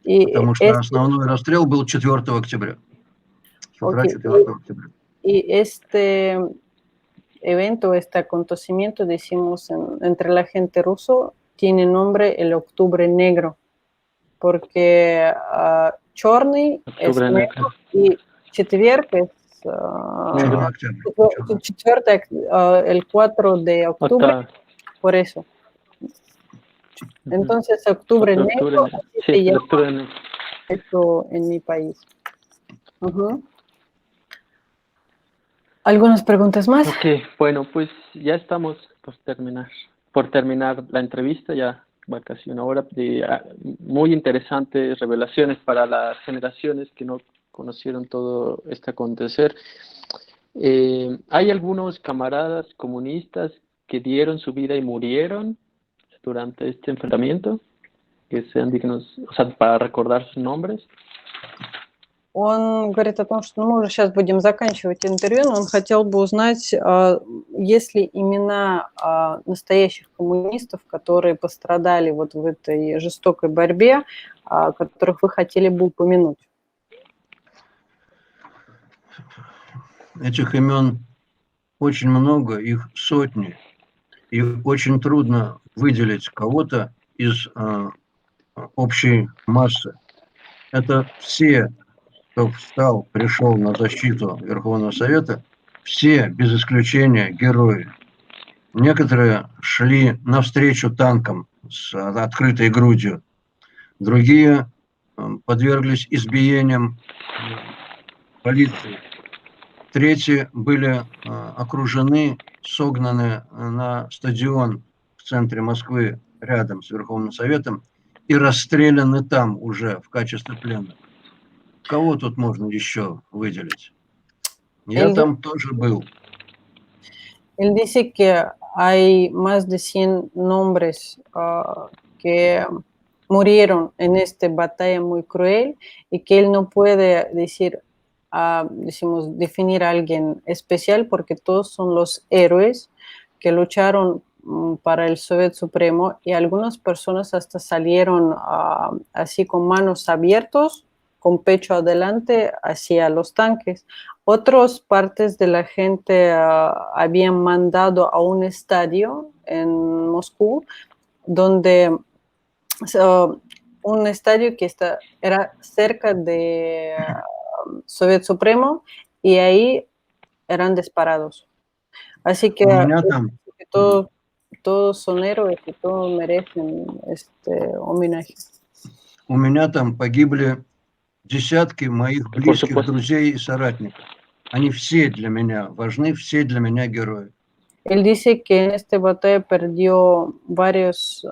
потому что основной расстрел был 4 октября. С утра 4 октября. Y este evento, este acontecimiento, decimos entre la gente ruso, tiene nombre el Octubre Negro, porque черный es negro y четверг es el 4 de octubre, por eso. Entonces, Octubre Negro, así se llama esto en mi país. ¿Algunas preguntas más? Ok, bueno, pues ya estamos por terminar la entrevista, ya va casi una hora de muy interesantes revelaciones para las generaciones que no conocieron todo este acontecer. Hay algunos camaradas comunistas que dieron su vida y murieron durante este enfrentamiento, que sean dignos, o sea, para recordar sus nombres. Он говорит о том, что мы уже сейчас будем заканчивать интервью, но он хотел бы узнать, есть ли имена настоящих коммунистов, которые пострадали вот в этой жестокой борьбе, которых вы хотели бы упомянуть. Этих имен очень много, их сотни, и очень трудно выделить кого-то из общей массы. Это все, кто встал, пришел на защиту Верховного Совета, все без исключения герои. Некоторые шли навстречу танкам с открытой грудью, другие подверглись избиениям полиции. Третьи были окружены, согнаны на стадион в центре Москвы рядом с Верховным Советом и расстреляны там уже в качестве пленных. Кого тут можно еще выделить? Я Él, там тоже был. él dice que hay más de 100 nombres que murieron en esta batalla muy cruel y que él no puede decir, decimos, definir a alguien especial porque todos son los héroes que lucharon para el Soviet Supremo y algunas personas hasta salieron así con manos abiertos, con pecho adelante hacia los tanques. Otras partes de la gente habían mandado a un estadio en Moscú donde un estadio que era cerca de Soviet Supremo y ahí eran disparados. Así que, todos son héroes y todos merecen este homenaje. У меня там погибли десятки моих близких друзей и соратников. Они все для меня важны, все для меня герои. Él dice que en esta batalla perdió varios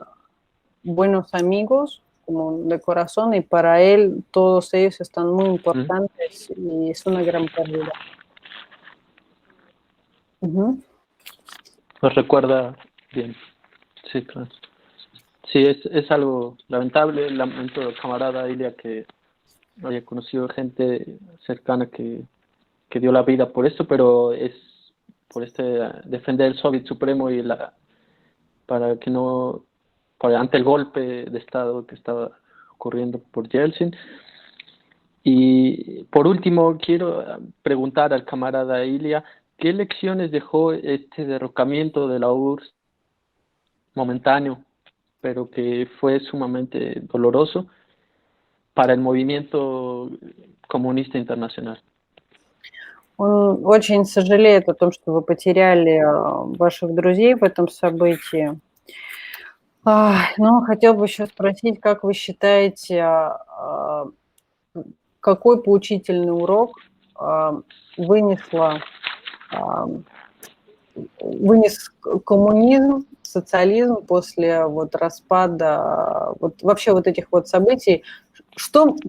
buenos amigos como de corazón y para él todos ellos están muy importantes y es una gran pérdida. Nos recuerda bien. Sí, claro. Sí, es algo lamentable. Lamento al camarada Ilia que haya conocido gente cercana que dio la vida por esto, pero es por defender el Soviet Supremo y para que no, ante el golpe de Estado que estaba ocurriendo por Yeltsin. Y por último, quiero preguntar al camarada Ilia, ¿qué lecciones dejó este derrocamiento de la URSS momentáneo, pero que fue sumamente doloroso para el movimiento коммуниста internacional? Он очень сожалеет о том, что вы потеряли ваших друзей в этом событии. Но хотел бы еще спросить, как вы считаете, какой поучительный урок вынес коммунизм, социализм после распада вообще этих событий?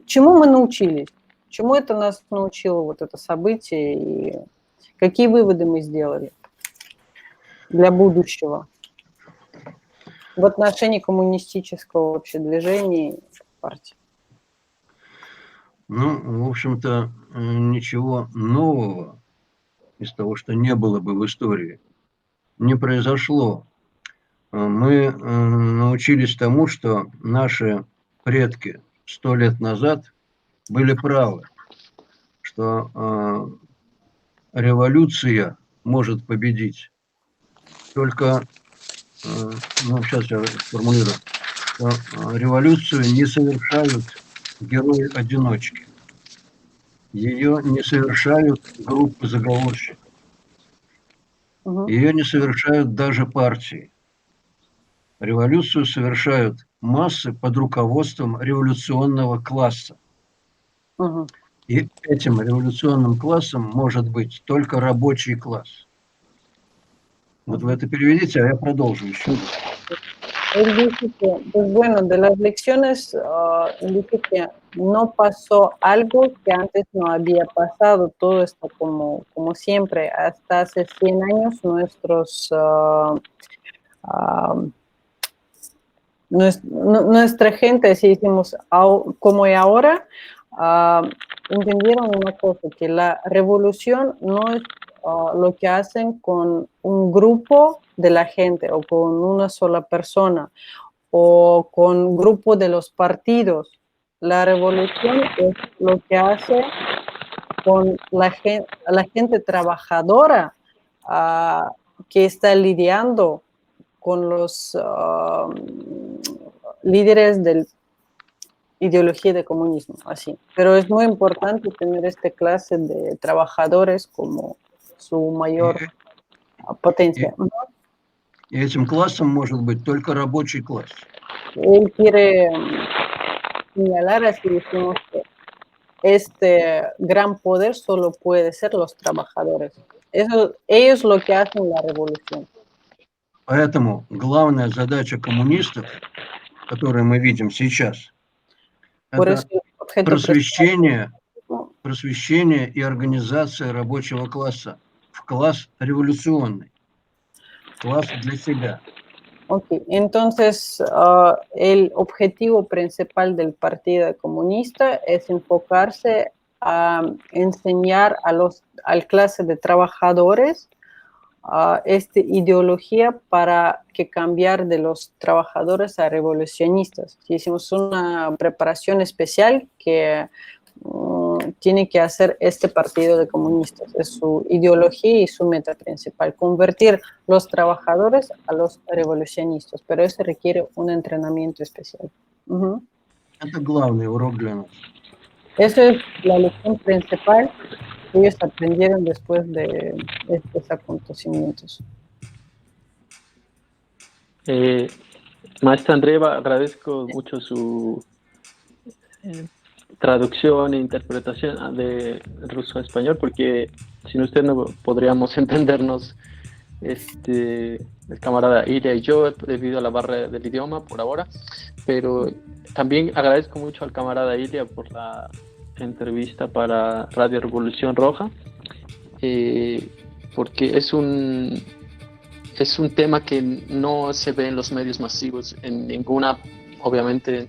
Чему мы научились? Чему это нас научило, это событие, и какие выводы мы сделали для будущего в отношении коммунистического вообще движения и партии? Ну, в общем-то, ничего нового из того, что не было бы в истории, не произошло. Мы научились тому, что наши предки 100 лет назад были правы, что революция может победить только, сейчас я сформулирую, что революцию не совершают герои-одиночки, ее не совершают группы заговорщиков, ее не совершают даже партии. Революцию совершают массы под руководством революционного класса. И этим революционным классом может быть только рабочий класс. Вот вы это переведите, а я продолжу еще. Él dice que, pues bueno, de las lecciones, dice que no pasó algo que antes no había pasado, todo esto como siempre, hasta hace 100 años nuestra gente, así decimos, como y ahora, entendieron una cosa, que la revolución no es lo que hacen con un grupo de la gente o con una sola persona o con un grupo de los partidos. La revolución es lo que hace con la gente trabajadora que está lidiando con los líderes de ideología de comunismo, así. Pero es muy importante tener esta clase de trabajadores como su mayor potencia. И этим классом может быть только рабочий класс. Él quiere señalar, así decimos, que este gran poder solo puede ser los trabajadores. Ellos lo que hacen la revolución. Поэтому главная задача коммунистов, которую мы видим сейчас, Por eso это el objeto principal просвещение и организация рабочего класса в класс революционный, класс для себя. Ok, entonces el objetivo principal del Partido Comunista es enfocarse a enseñar al clase de trabajadores esta ideología para que cambiar de los trabajadores a revolucionistas. Hicimos una preparación especial que tiene que hacer este partido de comunistas. Es su ideología y su meta principal, convertir los trabajadores a los revolucionistas, pero eso requiere un entrenamiento especial. Это главный урок для нас. Eso es la lección principal que ellos aprendieron después de estos acontecimientos. Maestra Andreeva, agradezco mucho su traducción e interpretación de ruso a español, porque sin usted no podríamos entendernos, el camarada Ilya y yo, debido a la barrera del idioma por ahora, pero también agradezco mucho al camarada Ilya por la entrevista para Radio Revolución Roja, porque es un tema que no se ve en los medios masivos, en ninguna, obviamente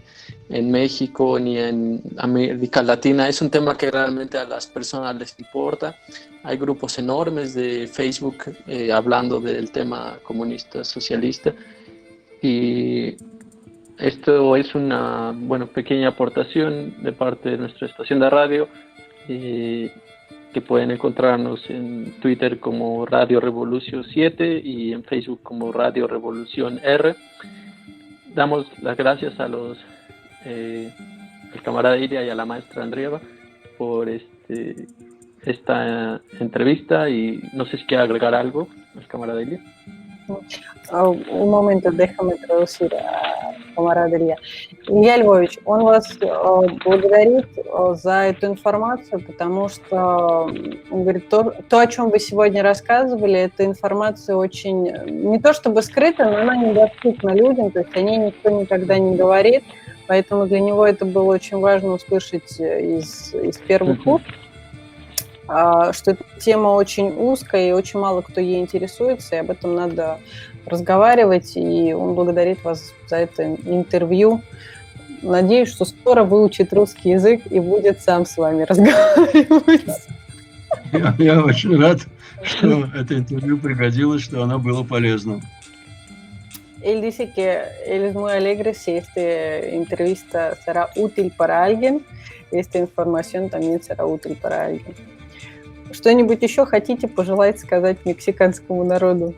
en México ni en América Latina. Es un tema que realmente a las personas les importa. Hay grupos enormes de Facebook hablando del tema comunista, socialista, y esto es una pequeña aportación de parte de nuestra estación de radio, que pueden encontrarnos en Twitter como Radio Revolución 7 y en Facebook como Radio Revolución R. Damos las gracias a al camarada Ilya y a la maestra Andreeva por esta entrevista, y no sé si quiere agregar algo al camarada Ilya. Un momento, déjame traducir a камарада Илья. Илья Львович, он вас благодарит за эту информацию, потому что, он говорит, то, о чем вы сегодня рассказывали, эта информация очень, не то чтобы скрыта, но она недоступна людям, то есть о ней никто никогда не говорит, поэтому для него это было очень важно услышать из первых уст, что эта тема очень узкая и очень мало кто ей интересуется, и об этом надо разговаривать, и он благодарит вас за это интервью. Надеюсь, что скоро выучит русский язык и будет сам с вами разговаривать. Я очень рад, что это интервью пригодилось, что оно было полезным. Él dice que él es muy alegre si esta entrevista será útil para alguien, esta información también será útil para alguien. Что-нибудь еще хотите пожелать сказать мексиканскому народу?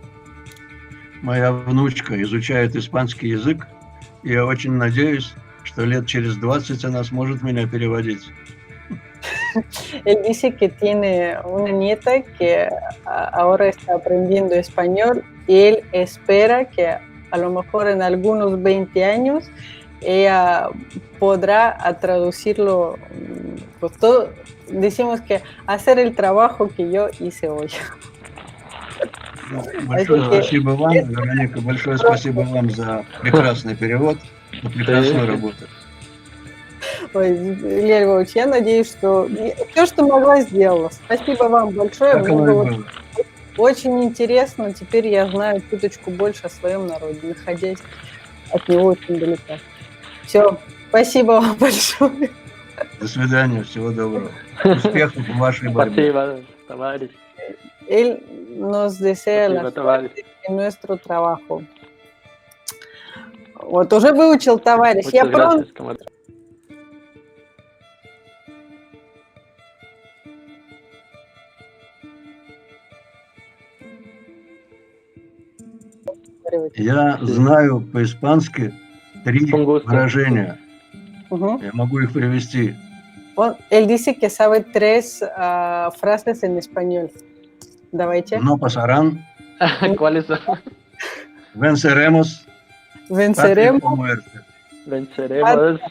Моя внучка изучает испанский язык, и я очень надеюсь, что лет через 20 она сможет меня переводить. Él dice que tiene una nieta que ahora está aprendiendo español y él espera que a lo mejor en algunos 20 años ella podrá traducirlo, pues todo, decimos que hacer el trabajo que yo hice hoy. Большое спасибо вам, Вероника, большое спасибо вам за прекрасный перевод, за прекрасную работу. Ой, Илья Львович, я надеюсь, что все, что могла, сделала. Спасибо вам большое. Мне было очень интересно. Теперь я знаю чуточку больше о своем народе, находясь от него очень далеко. Все, спасибо вам большое. До свидания, всего доброго. Успехов в вашей борьбе. Спасибо, товарищ. Él nos desea la suerte en nuestro trabajo. Вот, уже выучил, товарищ. Я пronto. Я знаю по-испански 3 выражения. Я могу их привести. Él dice que sabe 3 frases en español. Давайте. No pasarán. ¿Cuáles son? Venceremos patria Venceremos o muerte. Venceremos